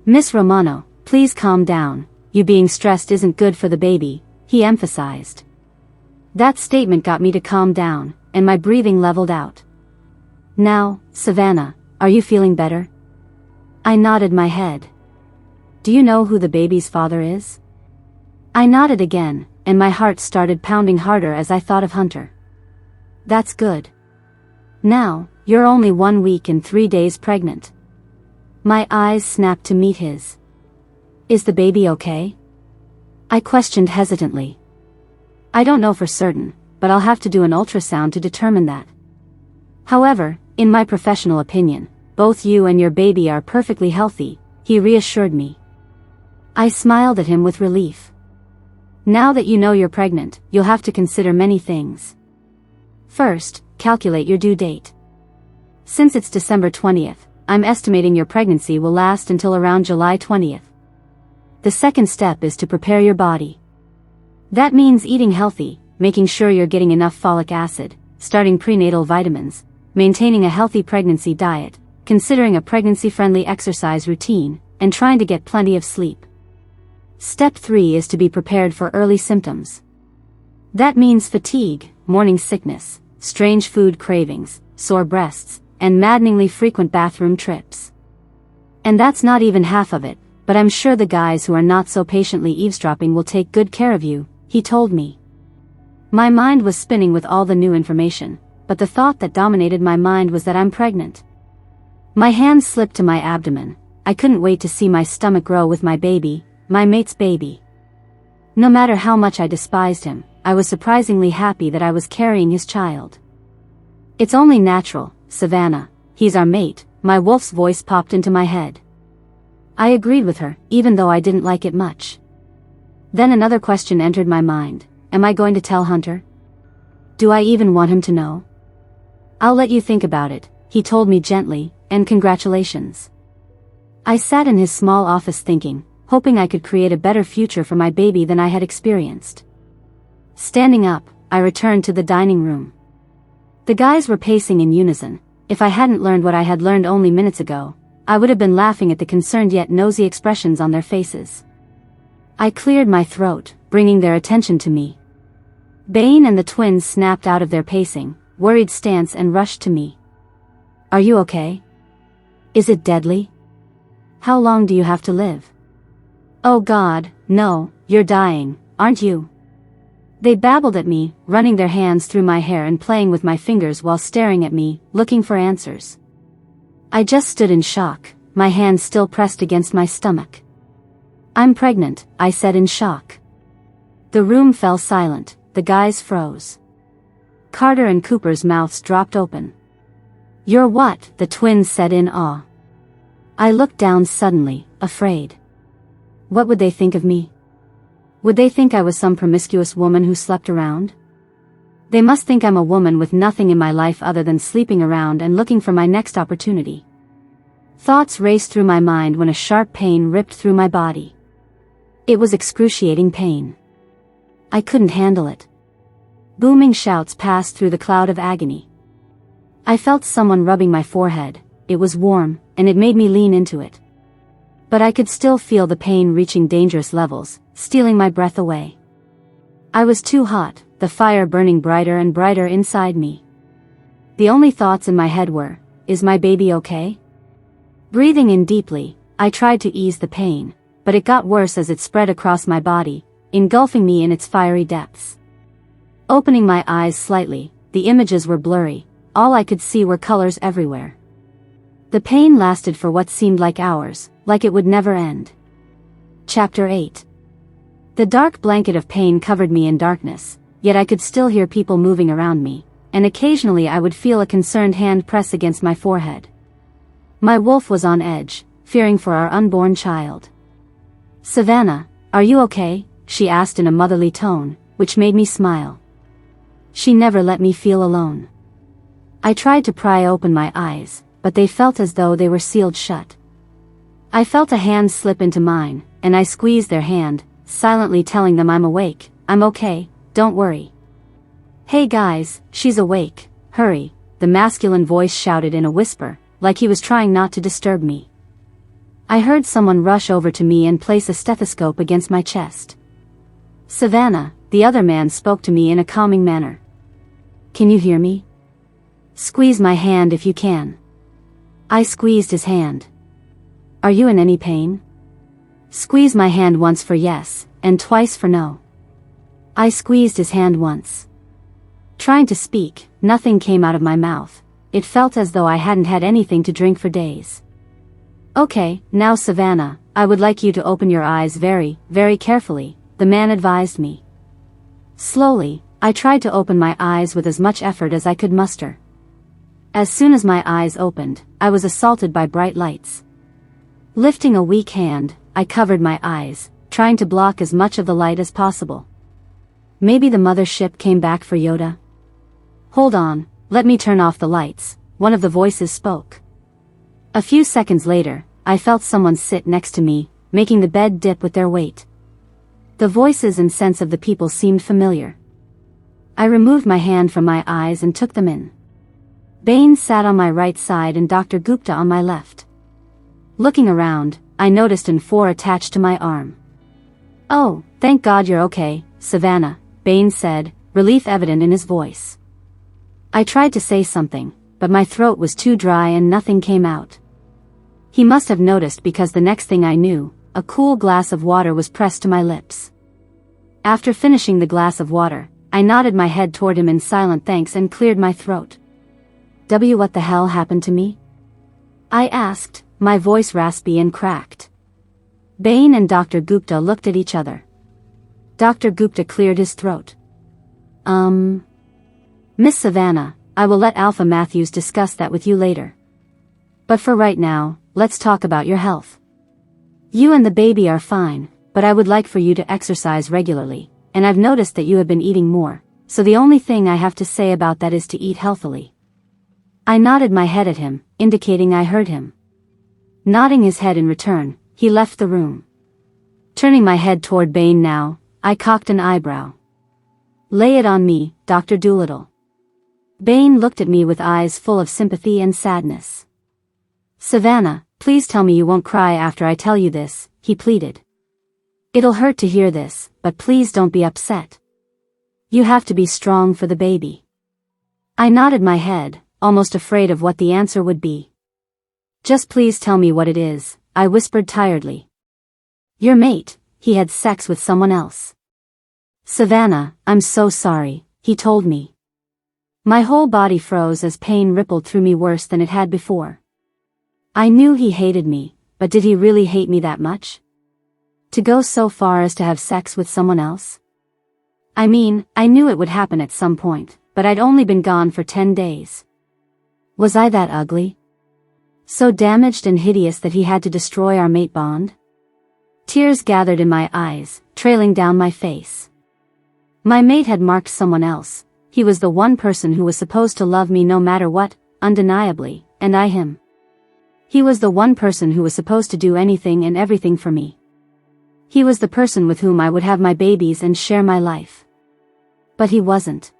Speaker 1: Miss Romano, please calm down, you being stressed isn't good for the baby, he emphasized. That statement got me to calm down, and my breathing leveled out. Now, Savannah, are you feeling better? I nodded my head. Do you know who the baby's father is? I nodded again, and my heart started pounding harder as I thought of Hunter. That's good. Now, you're only 1 week and 3 days pregnant. My eyes snapped to meet his. Is the baby okay? I questioned hesitantly. I don't know for certain, but I'll have to do an ultrasound to determine that. However, in my professional opinion, both you and your baby are perfectly healthy, he reassured me. I smiled at him with relief. Now that you know you're pregnant, you'll have to consider many things. First, calculate your due date. Since it's December 20th, I'm estimating your pregnancy will last until around July 20th. The second step is to prepare your body. That means eating healthy, making sure you're getting enough folic acid, starting prenatal vitamins, maintaining a healthy pregnancy diet, considering a pregnancy-friendly exercise routine, and trying to get plenty of sleep. Step 3 is to be prepared for early symptoms. That means fatigue, morning sickness, strange food cravings, sore breasts, and maddeningly frequent bathroom trips. And that's not even half of it, but I'm sure the guys who are not so patiently eavesdropping will take good care of you, he told me. My mind was spinning with all the new information, but the thought that dominated my mind was that I'm pregnant. My hand slipped to my abdomen. I couldn't wait to see my stomach grow with my baby, my mate's baby. No matter how much I despised him, I was surprisingly happy that I was carrying his child. It's only natural, Savannah, he's our mate, my wolf's voice popped into my head. I agreed with her, even though I didn't like it much. Then another question entered my mind. Am I going to tell Hunter? Do I even want him to know? I'll let you think about it, he told me gently, and congratulations. I sat in his small office thinking, hoping I could create a better future for my baby than I had experienced. Standing up, I returned to the dining room. The guys were pacing in unison. If I hadn't learned what I had learned only minutes ago, I would have been laughing at the concerned yet nosy expressions on their faces. I cleared my throat, bringing their attention to me. Bane and the twins snapped out of their pacing, worried stance and rushed to me. Are you okay? Is it deadly? How long do you have to live? Oh God, no, you're dying, aren't you? They babbled at me, running their hands through my hair and playing with my fingers while staring at me, looking for answers. I just stood in shock, my hands still pressed against my stomach. I'm pregnant, I said in shock. The room fell silent, the guys froze. Carter and Cooper's mouths dropped open. You're what? The twins said in awe. I looked down suddenly, afraid. What would they think of me? Would they think I was some promiscuous woman who slept around? They must think I'm a woman with nothing in my life other than sleeping around and looking for my next opportunity. Thoughts raced through my mind when a sharp pain ripped through my body. It was excruciating pain. I couldn't handle it. Booming shouts passed through the cloud of agony. I felt someone rubbing my forehead. It was warm, and it made me lean into it. But I could still feel the pain reaching dangerous levels, stealing my breath away. I was too hot, the fire burning brighter and brighter inside me. The only thoughts in my head were, is my baby okay? Breathing in deeply, I tried to ease the pain, but it got worse as it spread across my body, engulfing me in its fiery depths. Opening my eyes slightly, the images were blurry, all I could see were colors everywhere. The pain lasted for what seemed like hours, like it would never end. Chapter 8. The dark blanket of pain covered me in darkness, yet I could still hear people moving around me, and occasionally I would feel a concerned hand press against my forehead. My wolf was on edge, fearing for our unborn child. Savannah, are you okay? She asked in a motherly tone, which made me smile. She never let me feel alone. I tried to pry open my eyes, but they felt as though they were sealed shut. I felt a hand slip into mine, and I squeezed their hand, silently telling them I'm awake, I'm okay, don't worry. Hey guys, she's awake, hurry, the masculine voice shouted in a whisper, like he was trying not to disturb me. I heard someone rush over to me and place a stethoscope against my chest. Savannah, the other man spoke to me in a calming manner. Can you hear me? Squeeze my hand if you can. I squeezed his hand. Are you in any pain? Squeeze my hand once for yes, and twice for no. I squeezed his hand once. Trying to speak, nothing came out of my mouth. It felt as though I hadn't had anything to drink for days. Okay, now Savannah, I would like you to open your eyes very, very carefully, the man advised me. Slowly, I tried to open my eyes with as much effort as I could muster. As soon as my eyes opened, I was assaulted by bright lights. Lifting a weak hand, I covered my eyes, trying to block as much of the light as possible. Maybe the mothership came back for Yoda? Hold on, let me turn off the lights, one of the voices spoke. A few seconds later, I felt someone sit next to me, making the bed dip with their weight. The voices and sense of the people seemed familiar. I removed my hand from my eyes and took them in. Bane sat on my right side and Dr. Gupta on my left. Looking around, I noticed N4 attached to my arm. Oh, thank God you're okay, Savannah, Bane said, relief evident in his voice. I tried to say something, but my throat was too dry and nothing came out. He must have noticed because the next thing I knew, a cool glass of water was pressed to my lips. After finishing the glass of water, I nodded my head toward him in silent thanks and cleared my throat. What the hell happened to me? I asked, my voice raspy and cracked. Bain and Dr. Gupta looked at each other. Dr. Gupta cleared his throat. Miss Savannah, I will let Alpha Matthews discuss that with you later. But for right now, let's talk about your health. You and the baby are fine, but I would like for you to exercise regularly, and I've noticed that you have been eating more, so the only thing I have to say about that is to eat healthily. I nodded my head at him, indicating I heard him. Nodding his head in return, he left the room. Turning my head toward Bain now, I cocked an eyebrow. Lay it on me, Dr. Doolittle. Bain looked at me with eyes full of sympathy and sadness. Savannah, please tell me you won't cry after I tell you this, he pleaded. It'll hurt to hear this, but please don't be upset. You have to be strong for the baby. I nodded my head, almost afraid of what the answer would be. Just please tell me what it is, I whispered tiredly. Your mate, he had sex with someone else. Savannah, I'm so sorry, he told me. My whole body froze as pain rippled through me worse than it had before. I knew he hated me, but did he really hate me that much? To go so far as to have sex with someone else? I mean, I knew it would happen at some point, but I'd only been gone for 10 days. Was I that ugly? So damaged and hideous that he had to destroy our mate bond? Tears gathered in my eyes, trailing down my face. My mate had marked someone else. He was the one person who was supposed to love me no matter what, undeniably, and I him. He was the one person who was supposed to do anything and everything for me. He was the person with whom I would have my babies and share my life. But he wasn't.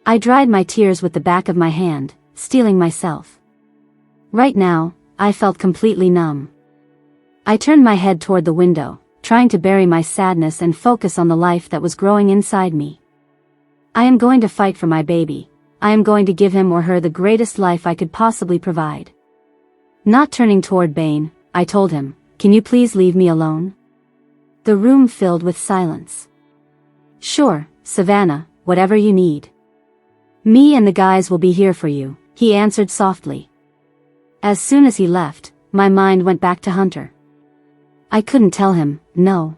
Speaker 1: I dried my tears with the back of my hand, steeling myself. Right now, I felt completely numb. I turned my head toward the window, trying to bury my sadness and focus on the life that was growing inside me. I am going to fight for my baby. I am going to give him or her the greatest life I could possibly provide. Not turning toward Bain, I told him, can you please leave me alone? The room filled with silence. Sure, Savannah, whatever you need. Me and the guys will be here for you, he answered softly. As soon as he left, my mind went back to Hunter. I couldn't tell him, no.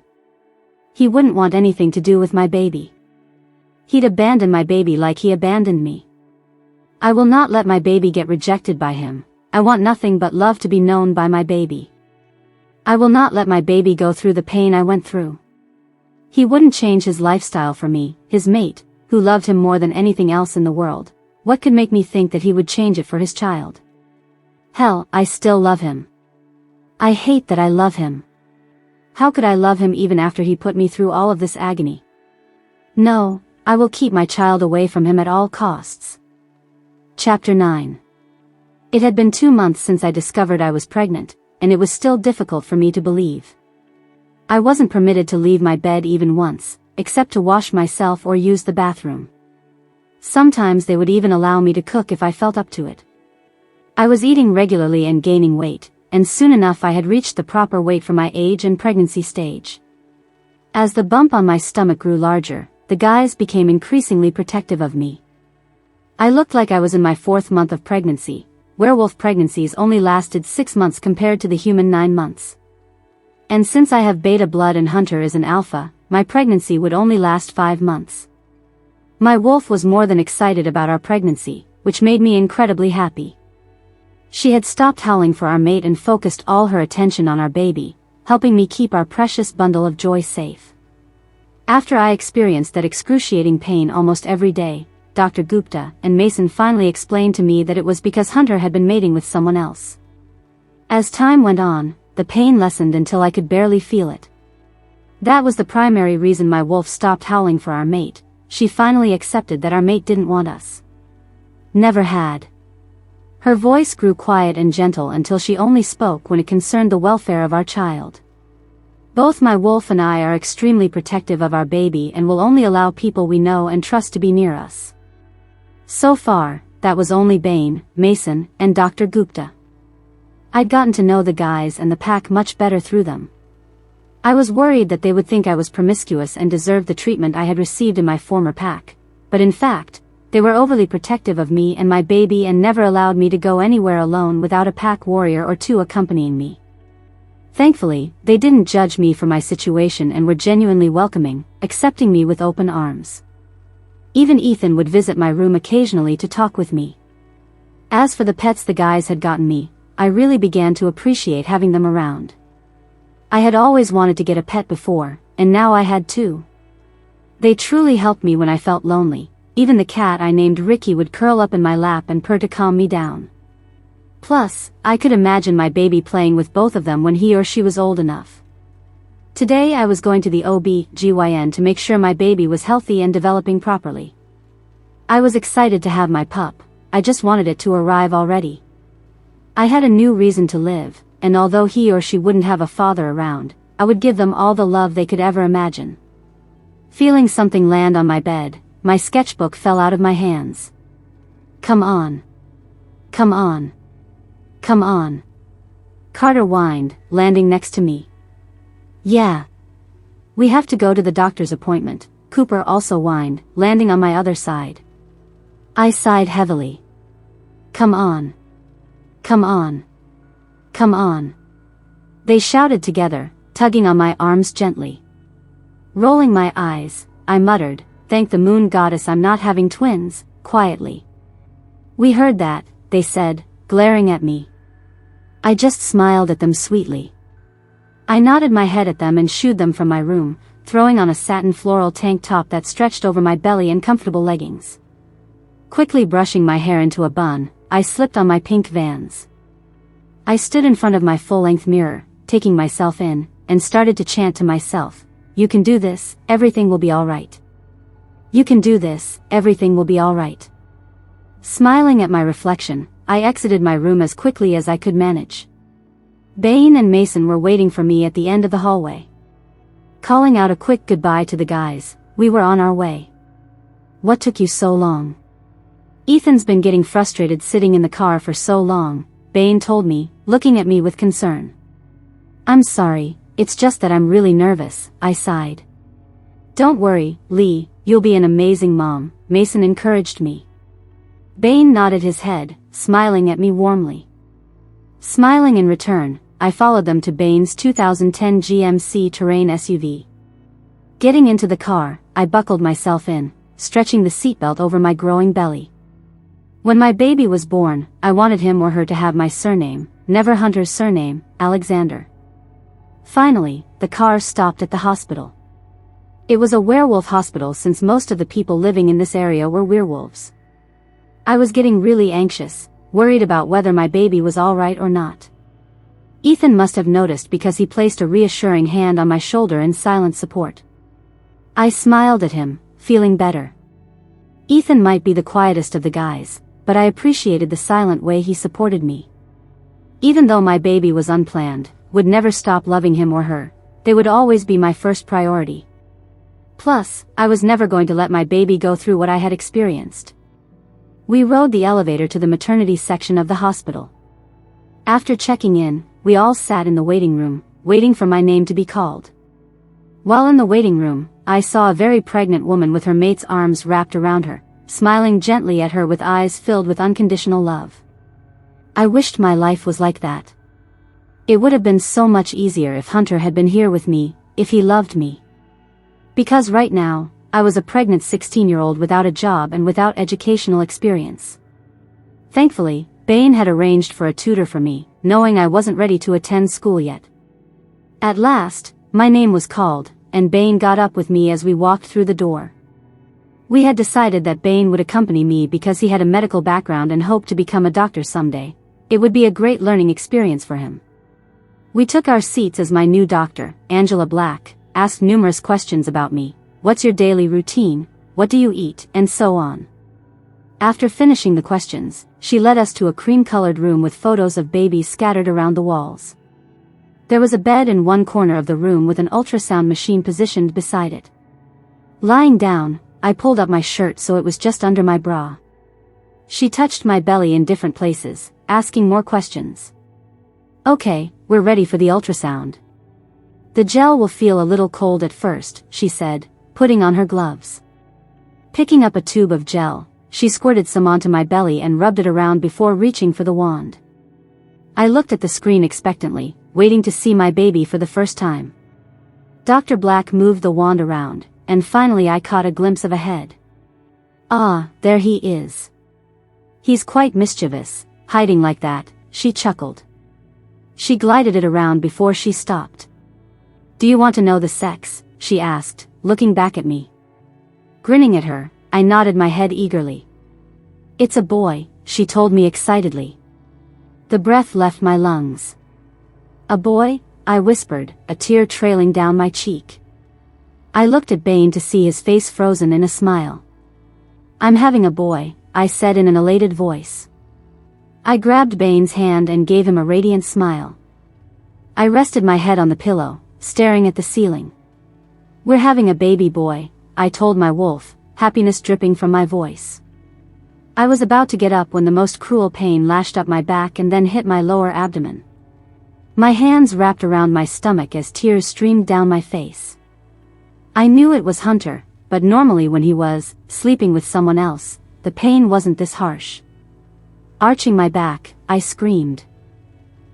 Speaker 1: He wouldn't want anything to do with my baby. He'd abandon my baby like he abandoned me. I will not let my baby get rejected by him. I want nothing but love to be known by my baby. I will not let my baby go through the pain I went through. He wouldn't change his lifestyle for me, his mate, who loved him more than anything else in the world. What could make me think that he would change it for his child? Hell, I still love him. I hate that I love him. How could I love him even after he put me through all of this agony? No, I will keep my child away from him at all costs. Chapter 9. It had been 2 months since I discovered I was pregnant, and it was still difficult for me to believe. I wasn't permitted to leave my bed even once, except to wash myself or use the bathroom. Sometimes they would even allow me to cook if I felt up to it. I was eating regularly and gaining weight, and soon enough I had reached the proper weight for my age and pregnancy stage. As the bump on my stomach grew larger, the guys became increasingly protective of me. I looked like I was in my 4th month of pregnancy. Werewolf pregnancies only lasted 6 months compared to the human 9 months. And since I have beta blood and Hunter is an alpha, my pregnancy would only last 5 months. My wolf was more than excited about our pregnancy, which made me incredibly happy. She had stopped howling for our mate and focused all her attention on our baby, helping me keep our precious bundle of joy safe. After I experienced that excruciating pain almost every day, Dr. Gupta and Mason finally explained to me that it was because Hunter had been mating with someone else. As time went on, the pain lessened until I could barely feel it. That was the primary reason my wolf stopped howling for our mate. She finally accepted that our mate didn't want us. Never had. Her voice grew quiet and gentle until she only spoke when it concerned the welfare of our child. Both my wolf and I are extremely protective of our baby and will only allow people we know and trust to be near us. So far, that was only Bain, Mason, and Dr. Gupta. I'd gotten to know the guys and the pack much better through them. I was worried that they would think I was promiscuous and deserved the treatment I had received in my former pack, but in fact, they were overly protective of me and my baby and never allowed me to go anywhere alone without a pack warrior or two accompanying me. Thankfully, they didn't judge me for my situation and were genuinely welcoming, accepting me with open arms. Even Ethan would visit my room occasionally to talk with me. As for the pets the guys had gotten me, I really began to appreciate having them around. I had always wanted to get a pet before, and now I had two. They truly helped me when I felt lonely. Even the cat I named Ricky would curl up in my lap and purr to calm me down. Plus, I could imagine my baby playing with both of them when he or she was old enough. Today I was going to the OB/GYN to make sure my baby was healthy and developing properly. I was excited to have my pup, I just wanted it to arrive already. I had a new reason to live, and although he or she wouldn't have a father around, I would give them all the love they could ever imagine. Feeling something land on my bed, my sketchbook fell out of my hands. Come on. Come on. Come on. Carter whined, landing next to me. Yeah. We have to go to the doctor's appointment, Cooper also whined, landing on my other side. I sighed heavily. Come on. Come on. Come on. They shouted together, tugging on my arms gently. Rolling my eyes, I muttered, "Thank the moon goddess I'm not having twins," quietly. "We heard that," they said, glaring at me. I just smiled at them sweetly. I nodded my head at them and shooed them from my room, throwing on a satin floral tank top that stretched over my belly and comfortable leggings. Quickly brushing my hair into a bun, I slipped on my pink Vans. I stood in front of my full-length mirror, taking myself in, and started to chant to myself, "You can do this, everything will be alright. You can do this, everything will be alright." Smiling at my reflection, I exited my room as quickly as I could manage. Bane and Mason were waiting for me at the end of the hallway. Calling out a quick goodbye to the guys, we were on our way. "What took you so long?" "Ethan's been getting frustrated sitting in the car for so long," Bane told me, looking at me with concern. "I'm sorry, it's just that I'm really nervous," I sighed. "Don't worry, Lee, you'll be an amazing mom," Mason encouraged me. Bane nodded his head, smiling at me warmly. Smiling in return, I followed them to Bane's 2010 GMC Terrain SUV. Getting into the car, I buckled myself in, stretching the seatbelt over my growing belly. When my baby was born, I wanted him or her to have my surname, never Hunter's surname, Alexander. Finally, the car stopped at the hospital. It was a werewolf hospital since most of the people living in this area were werewolves. I was getting really anxious, worried about whether my baby was alright or not. Ethan must have noticed because he placed a reassuring hand on my shoulder in silent support. I smiled at him, feeling better. Ethan might be the quietest of the guys, but I appreciated the silent way he supported me. Even though my baby was unplanned, would never stop loving him or her, they would always be my first priority. Plus, I was never going to let my baby go through what I had experienced. We rode the elevator to the maternity section of the hospital. After checking in, we all sat in the waiting room, waiting for my name to be called. While in the waiting room, I saw a very pregnant woman with her mate's arms wrapped around her, smiling gently at her with eyes filled with unconditional love. I wished my life was like that. It would have been so much easier if Hunter had been here with me, if he loved me. Because right now, I was a pregnant 16-year-old without a job and without educational experience. Thankfully, Bane had arranged for a tutor for me, knowing I wasn't ready to attend school yet. At last, my name was called, and Bane got up with me as we walked through the door. We had decided that Bane would accompany me because he had a medical background and hoped to become a doctor someday. It would be a great learning experience for him. We took our seats as my new doctor, Angela Black, asked numerous questions about me. What's your daily routine, what do you eat, and so on. After finishing the questions, she led us to a cream-colored room with photos of babies scattered around the walls. There was a bed in one corner of the room with an ultrasound machine positioned beside it. Lying down, I pulled up my shirt so it was just under my bra. She touched my belly in different places, asking more questions. "Okay, we're ready for the ultrasound." The gel will feel a little cold at first, she said, putting on her gloves. Picking up a tube of gel, she squirted some onto my belly and rubbed it around before reaching for the wand. I looked at the screen expectantly, waiting to see my baby for the first time. Dr. Black moved the wand around, and finally I caught a glimpse of a head. Ah, there he is. He's quite mischievous, hiding like that, she chuckled. She glided it around before she stopped. Do you want to know the sex? She asked, looking back at me. Grinning at her, I nodded my head eagerly. It's a boy, she told me excitedly. The breath left my lungs. A boy? I whispered, a tear trailing down my cheek. I looked at Bane to see his face frozen in a smile. I'm having a boy, I said in an elated voice. I grabbed Bane's hand and gave him a radiant smile. I rested my head on the pillow, staring at the ceiling. We're having a baby boy, I told my wolf, happiness dripping from my voice. I was about to get up when the most cruel pain lashed up my back and then hit my lower abdomen. My hands wrapped around my stomach as tears streamed down my face. I knew it was Hunter, but normally when he was sleeping with someone else, the pain wasn't this harsh. Arching my back, I screamed.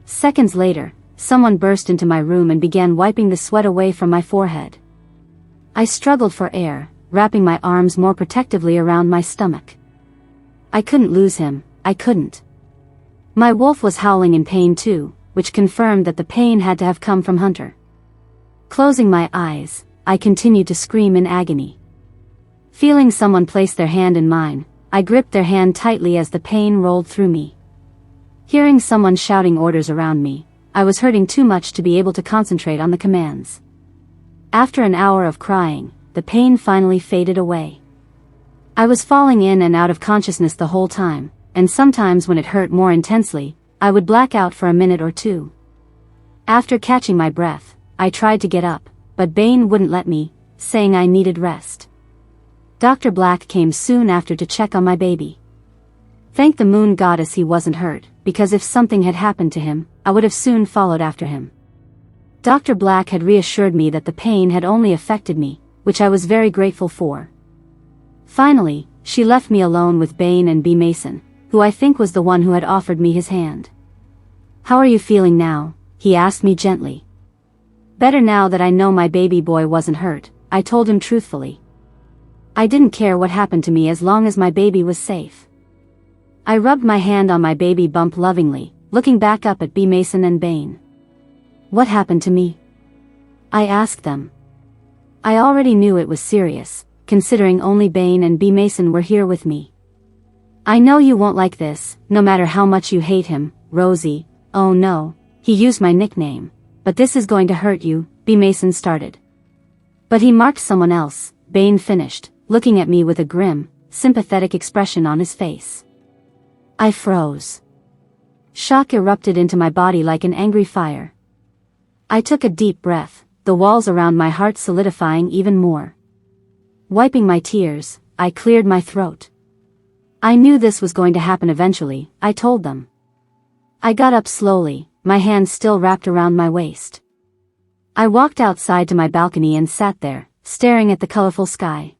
Speaker 1: Seconds later, someone burst into my room and began wiping the sweat away from my forehead. I struggled for air, wrapping my arms more protectively around my stomach. I couldn't lose him, I couldn't. My wolf was howling in pain too, which confirmed that the pain had to have come from Hunter. Closing my eyes, I continued to scream in agony. Feeling someone place their hand in mine, I gripped their hand tightly as the pain rolled through me. Hearing someone shouting orders around me, I was hurting too much to be able to concentrate on the commands. After an hour of crying, the pain finally faded away. I was falling in and out of consciousness the whole time, and sometimes when it hurt more intensely, I would black out for a minute or two. After catching my breath, I tried to get up, but Bane wouldn't let me, saying I needed rest. Dr. Black came soon after to check on my baby. Thank the moon goddess he wasn't hurt, because if something had happened to him, I would have soon followed after him. Dr. Black had reassured me that the pain had only affected me, which I was very grateful for. Finally, she left me alone with Bane and B. Mason, who I think was the one who had offered me his hand. How are you feeling now? He asked me gently. Better now that I know my baby boy wasn't hurt, I told him truthfully. I didn't care what happened to me as long as my baby was safe. I rubbed my hand on my baby bump lovingly, looking back up at B. Mason and Bane. What happened to me? I asked them. I already knew it was serious, considering only Bane and B. Mason were here with me. I know you won't like this, no matter how much you hate him, Rosie. Oh no, he used my nickname. But this is going to hurt you, B. Mason started. But he marked someone else, Bane finished, looking at me with a grim, sympathetic expression on his face. I froze. Shock erupted into my body like an angry fire. I took a deep breath, the walls around my heart solidifying even more. Wiping my tears, I cleared my throat. I knew this was going to happen eventually, I told them. I got up slowly, my hands still wrapped around my waist. I walked outside to my balcony and sat there, staring at the colorful sky.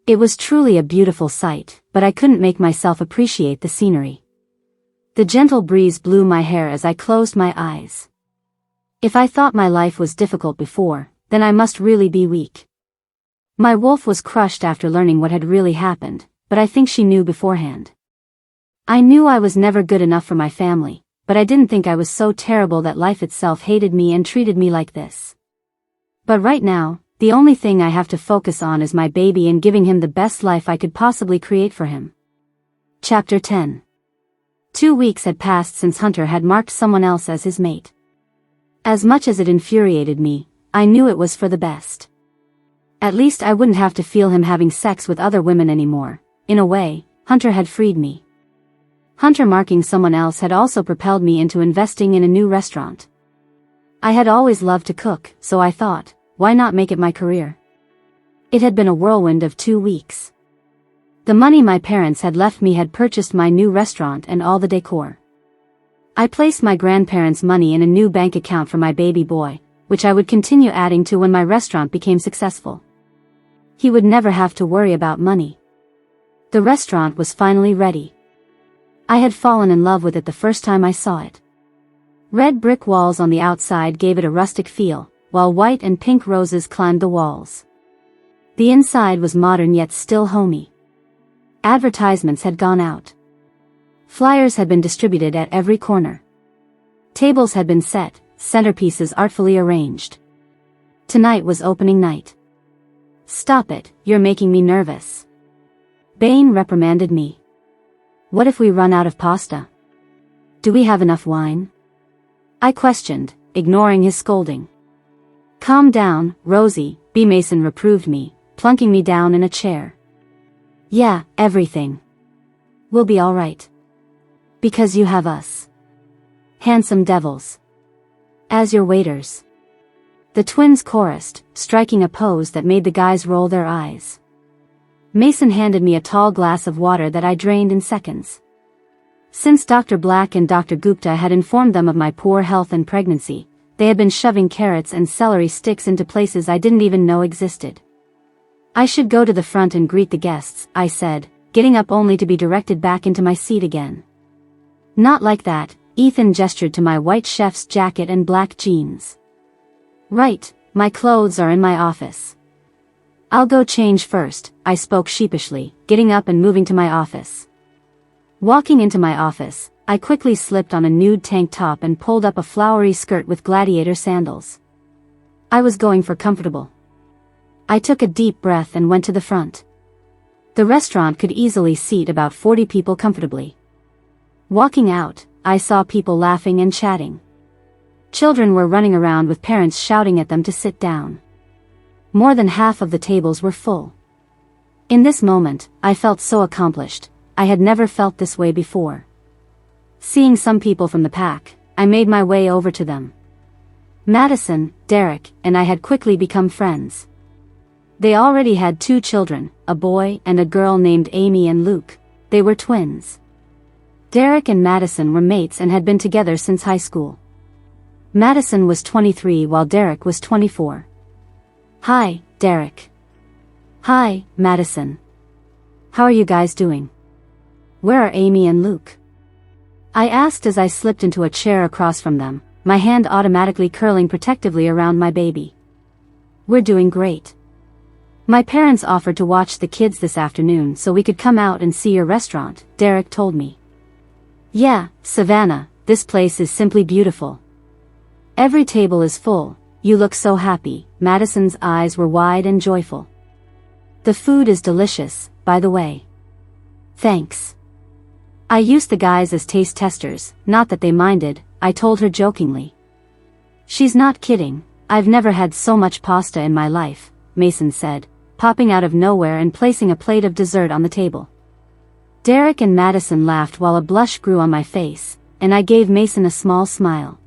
Speaker 1: It was truly a beautiful sight, but I couldn't make myself appreciate the scenery. The gentle breeze blew my hair as I closed my eyes. If I thought my life was difficult before, then I must really be weak. My wolf was crushed after learning what had really happened, but I think she knew beforehand. I knew I was never good enough for my family, but I didn't think I was so terrible that life itself hated me and treated me like this. But right now, the only thing I have to focus on is my baby and giving him the best life I could possibly create for him. Chapter 10. 2 weeks had passed since Hunter had marked someone else as his mate. As much as it infuriated me, I knew it was for the best. At least I wouldn't have to feel him having sex with other women anymore. In a way, Hunter had freed me. Hunter marking someone else had also propelled me into investing in a new restaurant. I had always loved to cook, so I thought, why not make it my career? It had been a whirlwind of 2 weeks. The money my parents had left me had purchased my new restaurant and all the decor. I placed my grandparents' money in a new bank account for my baby boy, which I would continue adding to when my restaurant became successful. He would never have to worry about money. The restaurant was finally ready. I had fallen in love with it the first time I saw it. Red brick walls on the outside gave it a rustic feel, while white and pink roses climbed the walls. The inside was modern yet still homey. Advertisements had gone out. Flyers had been distributed at every corner. Tables had been set, centerpieces artfully arranged. Tonight was opening night. "Stop it, you're making me nervous." Bain reprimanded me. "What if we run out of pasta? Do we have enough wine?" I questioned, ignoring his scolding. "Calm down, Rosie," B. Mason reproved me, plunking me down in a chair. "Yeah, everything. We'll be all right. Because you have us. Handsome devils. As your waiters." The twins chorused, striking a pose that made the guys roll their eyes. Mason handed me a tall glass of water that I drained in seconds. Since Dr. Black and Dr. Gupta had informed them of my poor health and pregnancy, they had been shoving carrots and celery sticks into places I didn't even know existed. "I should go to the front and greet the guests," I said, getting up only to be directed back into my seat again. "Not like that," Ethan gestured to my white chef's jacket and black jeans. "Right, my clothes are in my office." "I'll go change first," I spoke sheepishly, getting up and moving to my office. Walking into my office, I quickly slipped on a nude tank top and pulled up a flowery skirt with gladiator sandals. I was going for comfortable. I took a deep breath and went to the front. The restaurant could easily seat about 40 people comfortably. Walking out, I saw people laughing and chatting. Children were running around with parents shouting at them to sit down. More than half of the tables were full. In this moment, I felt so accomplished. I had never felt this way before. Seeing some people from the pack, I made my way over to them. Madison, Derek, and I had quickly become friends. They already had 2 children, a boy and a girl named Amy and Luke. They were twins. Derek and Madison were mates and had been together since high school. Madison was 23 while Derek was 24. "Hi, Derek." "Hi, Madison. How are you guys doing? Where are Amy and Luke?" I asked as I slipped into a chair across from them, my hand automatically curling protectively around my baby. "We're doing great. My parents offered to watch the kids this afternoon so we could come out and see your restaurant," Derek told me. "Yeah, Savannah, this place is simply beautiful. Every table is full, you look so happy." Madison's eyes were wide and joyful. "The food is delicious, by the way." "Thanks. I used the guys as taste testers, not that they minded," I told her jokingly. "She's not kidding, I've never had so much pasta in my life," Mason said, popping out of nowhere and placing a plate of dessert on the table. Derek and Madison laughed while a blush grew on my face, and I gave Mason a small smile.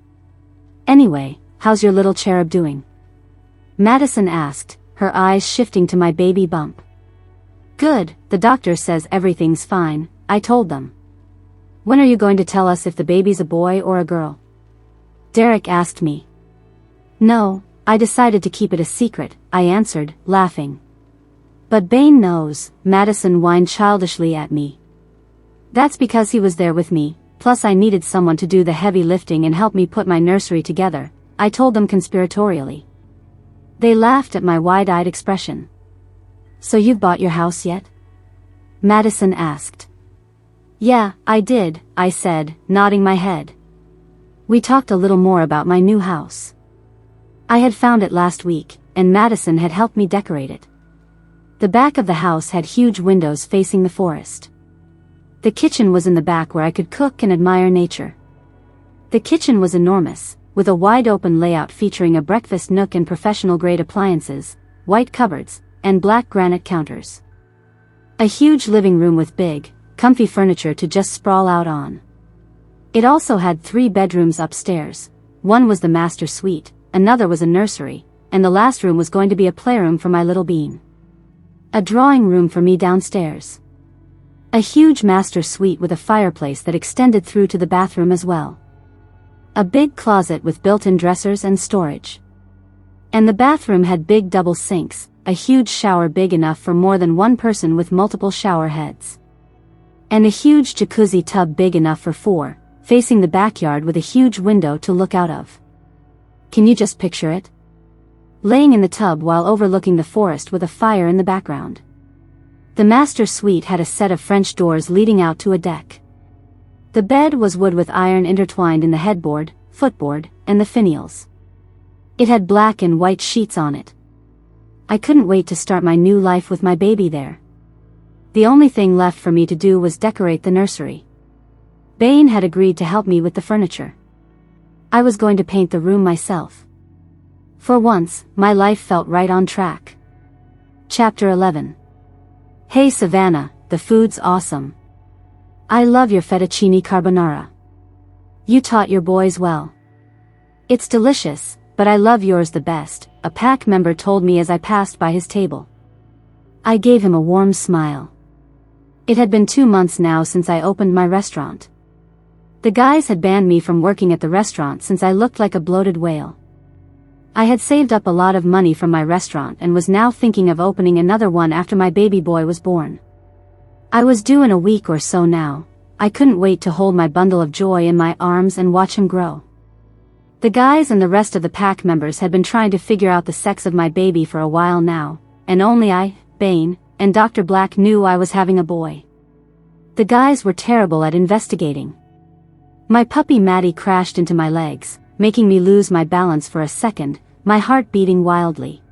Speaker 1: "Anyway, how's your little cherub doing?" Madison asked, her eyes shifting to my baby bump. "Good, the doctor says everything's fine," I told them. "When are you going to tell us if the baby's a boy or a girl?" Derek asked me. "No, I decided to keep it a secret," I answered, laughing. "But Bain knows," Madison whined childishly at me. "That's because he was there with me, plus I needed someone to do the heavy lifting and help me put my nursery together," I told them conspiratorially. They laughed at my wide-eyed expression. "So you've bought your house yet?" Madison asked. "Yeah, I did," I said, nodding my head. We talked a little more about my new house. I had found it last week, and Madison had helped me decorate it. The back of the house had huge windows facing the forest. The kitchen was in the back where I could cook and admire nature. The kitchen was enormous, with a wide-open layout featuring a breakfast nook and professional-grade appliances, white cupboards, and black granite counters. A huge living room with big, comfy furniture to just sprawl out on. It also had 3 bedrooms upstairs. One was the master suite, another was a nursery, and the last room was going to be a playroom for my little bean. A drawing room for me downstairs. A huge master suite with a fireplace that extended through to the bathroom as well. A big closet with built-in dressers and storage. And the bathroom had big double sinks, a huge shower big enough for more than one person with multiple shower heads. And a huge jacuzzi tub big enough for 4, facing the backyard with a huge window to look out of. Can you just picture it? Laying in the tub while overlooking the forest with a fire in the background. The master suite had a set of French doors leading out to a deck. The bed was wood with iron intertwined in the headboard, footboard, and the finials. It had black and white sheets on it. I couldn't wait to start my new life with my baby there. The only thing left for me to do was decorate the nursery. Bane had agreed to help me with the furniture. I was going to paint the room myself. For once, my life felt right on track. Chapter 11. Hey Savannah, the food's awesome. I love your fettuccine carbonara. You taught your boys well. It's delicious, but I love yours the best, a pack member told me as I passed by his table. I gave him a warm smile. It had been 2 months now since I opened my restaurant. The guys had banned me from working at the restaurant since I looked like a bloated whale. I had saved up a lot of money from my restaurant and was now thinking of opening another one after my baby boy was born. I was due in a week or so now. I couldn't wait to hold my bundle of joy in my arms and watch him grow. The guys and the rest of the pack members had been trying to figure out the sex of my baby for a while now, and only I, Bane, and Dr. Black knew I was having a boy. The guys were terrible at investigating. My puppy Maddie crashed into my legs, making me lose my balance for a second, my heart beating wildly.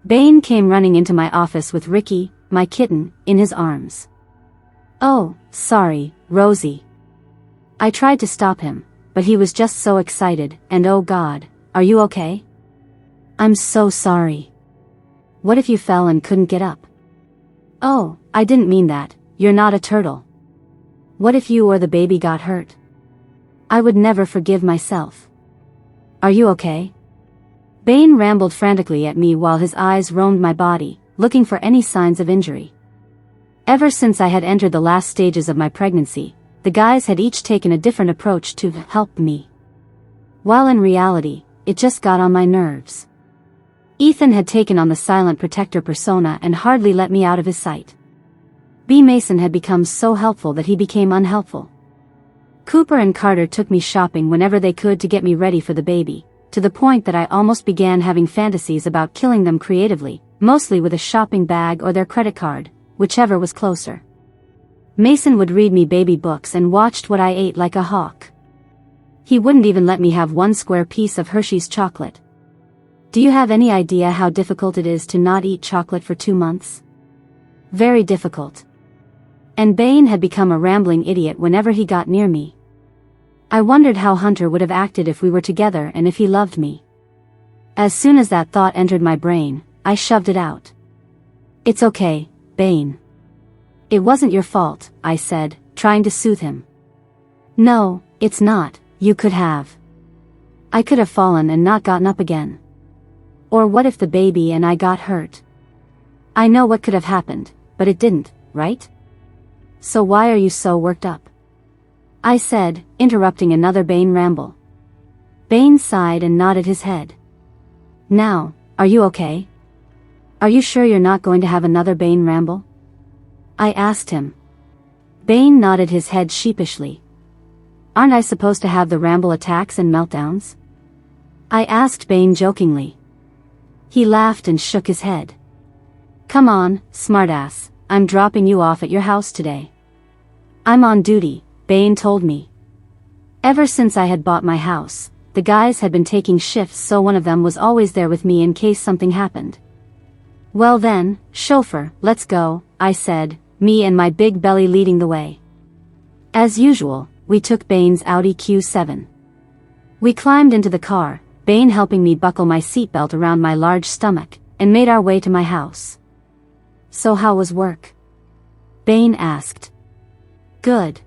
Speaker 1: Bane came running into my office with Ricky, my kitten, in his arms. Oh, sorry, Rosie. I tried to stop him, but he was just so excited, and oh God, are you okay? I'm so sorry. What if you fell and couldn't get up? Oh, I didn't mean that, you're not a turtle. What if you or the baby got hurt? I would never forgive myself. Are you okay? Bane rambled frantically at me while his eyes roamed my body, looking for any signs of injury. Ever since I had entered the last stages of my pregnancy, the guys had each taken a different approach to help me. While in reality, it just got on my nerves. Ethan had taken on the silent protector persona and hardly let me out of his sight. B. Mason had become so helpful that he became unhelpful. Cooper and Carter took me shopping whenever they could to get me ready for the baby, to the point that I almost began having fantasies about killing them creatively, mostly with a shopping bag or their credit card, whichever was closer. Mason would read me baby books and watched what I ate like a hawk. He wouldn't even let me have one square piece of Hershey's chocolate. Do you have any idea how difficult it is to not eat chocolate for 2 months? Very difficult. And Bane had become a rambling idiot whenever he got near me. I wondered how Hunter would have acted if we were together and if he loved me. As soon as that thought entered my brain, I shoved it out. It's okay, Bane. It wasn't your fault, I said, trying to soothe him. No, it's not, you could have. I could have fallen and not gotten up again. Or what if the baby and I got hurt? I know what could have happened, but it didn't, right? So why are you so worked up? I said, interrupting another Bane ramble. Bane sighed and nodded his head. Now, are you okay? Are you sure you're not going to have another Bane ramble? I asked him. Bane nodded his head sheepishly. Aren't I supposed to have the ramble attacks and meltdowns? I asked Bane jokingly. He laughed and shook his head. Come on, smartass, I'm dropping you off at your house today. I'm on duty, Bane told me. Ever since I had bought my house, the guys had been taking shifts, so one of them was always there with me in case something happened. Well then, chauffeur, let's go, I said, me and my big belly leading the way. As usual, we took Bane's Audi Q7. We climbed into the car, Bane helping me buckle my seatbelt around my large stomach, and made our way to my house. So how was work? Bane asked. Good.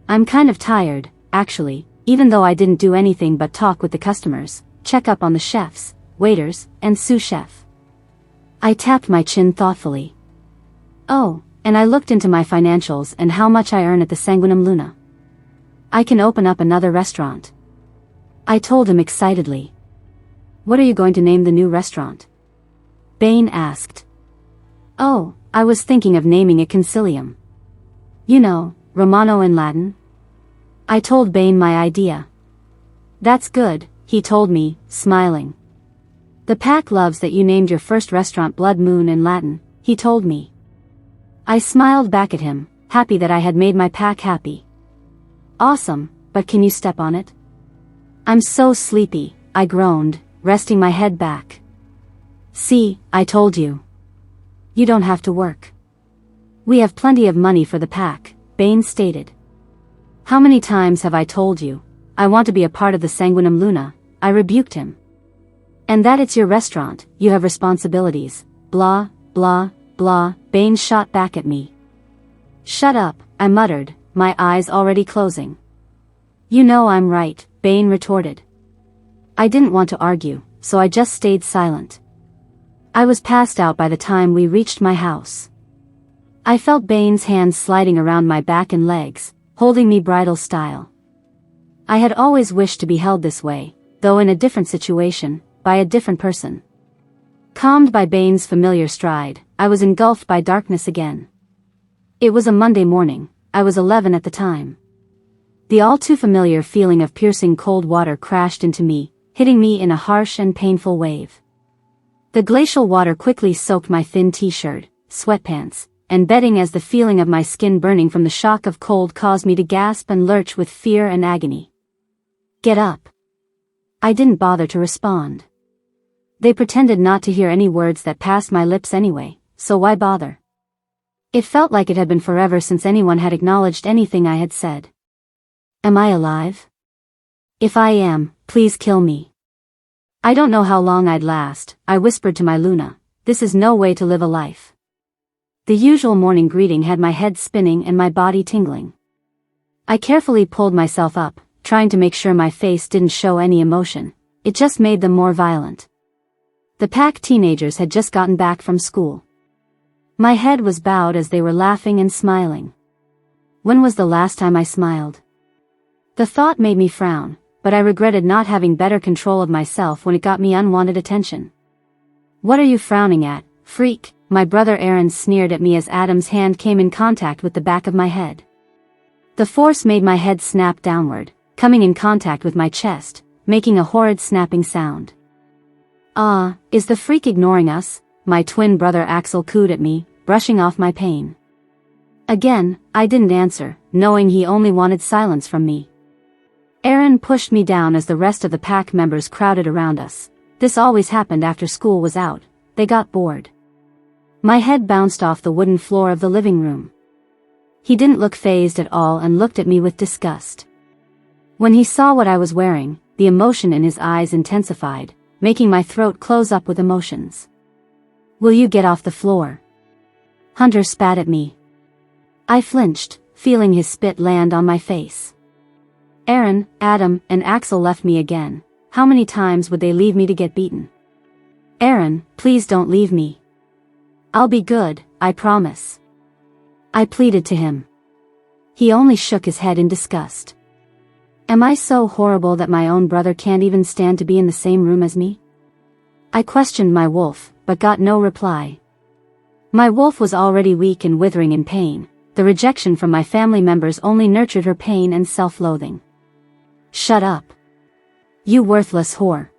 Speaker 1: I'm kind of tired, actually, even though I didn't do anything but talk with the customers, check up on the chefs, waiters, and sous chef. I tapped my chin thoughtfully. Oh, and I looked into my financials and how much I earn at the Sanguinum Luna. I can open up another restaurant. I told him excitedly. What are you going to name the new restaurant? Bane asked. Oh, I was thinking of naming it Concilium. You know, Romano in Latin. I told Bane my idea. That's good, he told me, smiling. The pack loves that you named your first restaurant Blood Moon in Latin, he told me. I smiled back at him, happy that I had made my pack happy. Awesome, but can you step on it? I'm so sleepy, I groaned, resting my head back. See, I told you. You don't have to work. We have plenty of money for the pack, Bane stated. How many times have I told you, I want to be a part of the Sanguinum Luna, I rebuked him. And that it's your restaurant, you have responsibilities, blah, blah, blah, Bane shot back at me. Shut up, I muttered, my eyes already closing. You know I'm right, Bane retorted. I didn't want to argue, so I just stayed silent. I was passed out by the time we reached my house. I felt Bane's hands sliding around my back and legs, holding me bridal style. I had always wished to be held this way, though in a different situation, by a different person. Calmed by Bane's familiar stride, I was engulfed by darkness again. It was a Monday morning, I was 11 at the time. The all-too-familiar feeling of piercing cold water crashed into me, hitting me in a harsh and painful wave. The glacial water quickly soaked my thin t-shirt, sweatpants, and bedding as the feeling of my skin burning from the shock of cold caused me to gasp and lurch with fear and agony. Get up. I didn't bother to respond. They pretended not to hear any words that passed my lips anyway, so why bother? It felt like it had been forever since anyone had acknowledged anything I had said. Am I alive? If I am, please kill me. I don't know how long I'd last, I whispered to my Luna. This is no way to live a life. The usual morning greeting had my head spinning and my body tingling. I carefully pulled myself up, trying to make sure my face didn't show any emotion. It just made them more violent. The pack teenagers had just gotten back from school. My head was bowed as they were laughing and smiling. When was the last time I smiled? The thought made me frown, but I regretted not having better control of myself when it got me unwanted attention. What are you frowning at, freak? My brother Aaron sneered at me as Adam's hand came in contact with the back of my head. The force made my head snap downward, coming in contact with my chest, making a horrid snapping sound. Ah, is the freak ignoring us? My twin brother Axel cooed at me, brushing off my pain. Again, I didn't answer, knowing he only wanted silence from me. Aaron pushed me down as the rest of the pack members crowded around us. This always happened after school was out. They got bored. My head bounced off the wooden floor of the living room. He didn't look fazed at all and looked at me with disgust. When he saw what I was wearing, the emotion in his eyes intensified, making my throat close up with emotions. Will you get off the floor? Hunter spat at me. I flinched, feeling his spit land on my face. Aaron, Adam, and Axel left me again. How many times would they leave me to get beaten? Aaron, please don't leave me. I'll be good, I promise. I pleaded to him. He only shook his head in disgust. Am I so horrible that my own brother can't even stand to be in the same room as me? I questioned my wolf, but got no reply. My wolf was already weak and withering in pain. The rejection from my family members only nurtured her pain and self-loathing. Shut up. You worthless whore.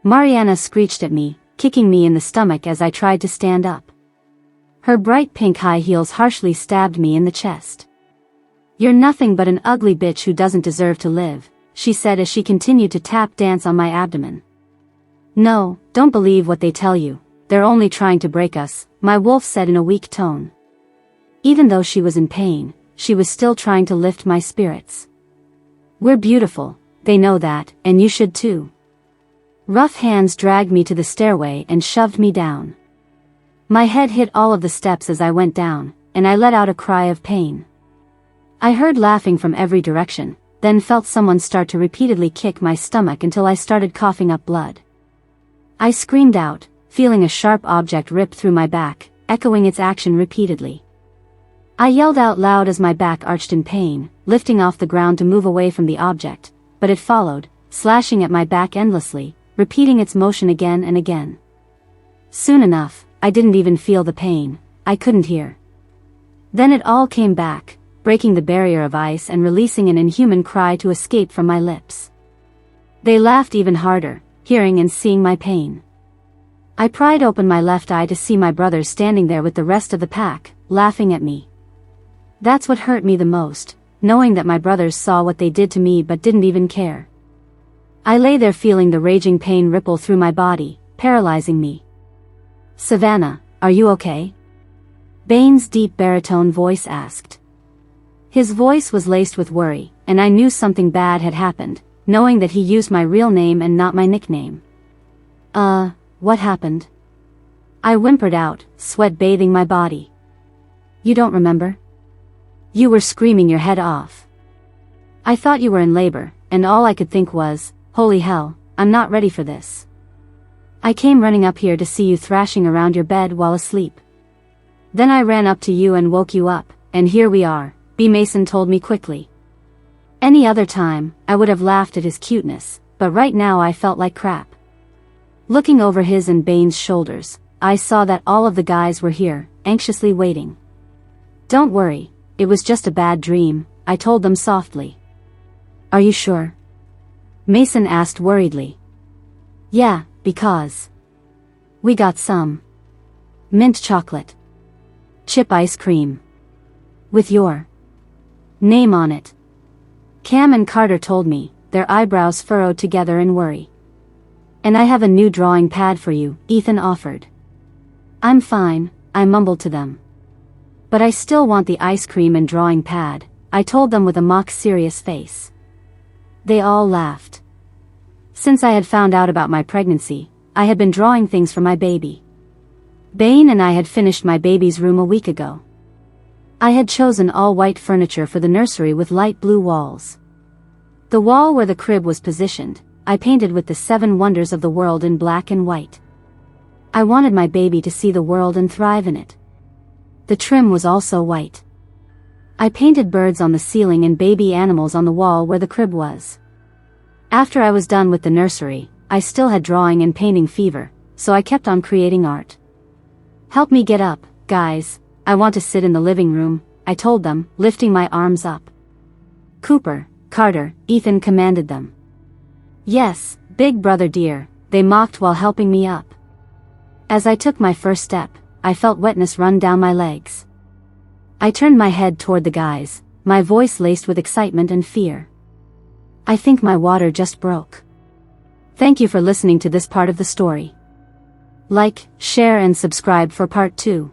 Speaker 1: Mariana screeched at me, kicking me in the stomach as I tried to stand up. Her bright pink high heels harshly stabbed me in the chest. You're nothing but an ugly bitch who doesn't deserve to live, she said as she continued to tap dance on my abdomen. No, don't believe what they tell you, they're only trying to break us, my wolf said in a weak tone. Even though she was in pain, she was still trying to lift my spirits. We're beautiful, they know that, and you should too. Rough hands dragged me to the stairway and shoved me down. My head hit all of the steps as I went down, and I let out a cry of pain. I heard laughing from every direction, then felt someone start to repeatedly kick my stomach until I started coughing up blood. I screamed out, feeling a sharp object rip through my back, echoing its action repeatedly. I yelled out loud as my back arched in pain, lifting off the ground to move away from the object, but it followed, slashing at my back endlessly, repeating its motion again and again. Soon enough, I didn't even feel the pain. I couldn't hear. Then it all came back, breaking the barrier of ice and releasing an inhuman cry to escape from my lips. They laughed even harder, hearing and seeing my pain. I pried open my left eye to see my brothers standing there with the rest of the pack, laughing at me. That's what hurt me the most, knowing that my brothers saw what they did to me but didn't even care. I lay there feeling the raging pain ripple through my body, paralyzing me. "Savannah, are you okay?" Bane's deep baritone voice asked. His voice was laced with worry, and I knew something bad had happened, knowing that he used my real name and not my nickname. What happened?" I whimpered out, sweat bathing my body. "You don't remember? You were screaming your head off. I thought you were in labor, and all I could think was, holy hell, I'm not ready for this. I came running up here to see you thrashing around your bed while asleep. Then I ran up to you and woke you up, and here we are," B. Mason told me quickly. Any other time, I would have laughed at his cuteness, but right now I felt like crap. Looking over his and Bane's shoulders, I saw that all of the guys were here, anxiously waiting. "Don't worry, it was just a bad dream," I told them softly. "Are you sure?" Mason asked worriedly. "Yeah, because we got some mint chocolate chip ice cream with your name on it." Cam and Carter told me, their eyebrows furrowed together in worry. "And I have a new drawing pad for you," Ethan offered. "I'm fine," I mumbled to them. "But I still want the ice cream and drawing pad," I told them with a mock-serious face. They all laughed. Since I had found out about my pregnancy, I had been drawing things for my baby. Bane and I had finished my baby's room a week ago. I had chosen all-white furniture for the nursery with light blue walls. The wall where the crib was positioned, I painted with the 7 wonders of the world in black and white. I wanted my baby to see the world and thrive in it. The trim was also white. I painted birds on the ceiling and baby animals on the wall where the crib was. After I was done with the nursery, I still had drawing and painting fever, so I kept on creating art. "Help me get up, guys. I want to sit in the living room," I told them, lifting my arms up. "Cooper, Carter," Ethan commanded them. "Yes, big brother dear," they mocked while helping me up. As I took my first step, I felt wetness run down my legs. I turned my head toward the guys, my voice laced with excitement and fear. "I think my water just broke." Thank you for listening to this part of the story. Like, share and subscribe for part 2.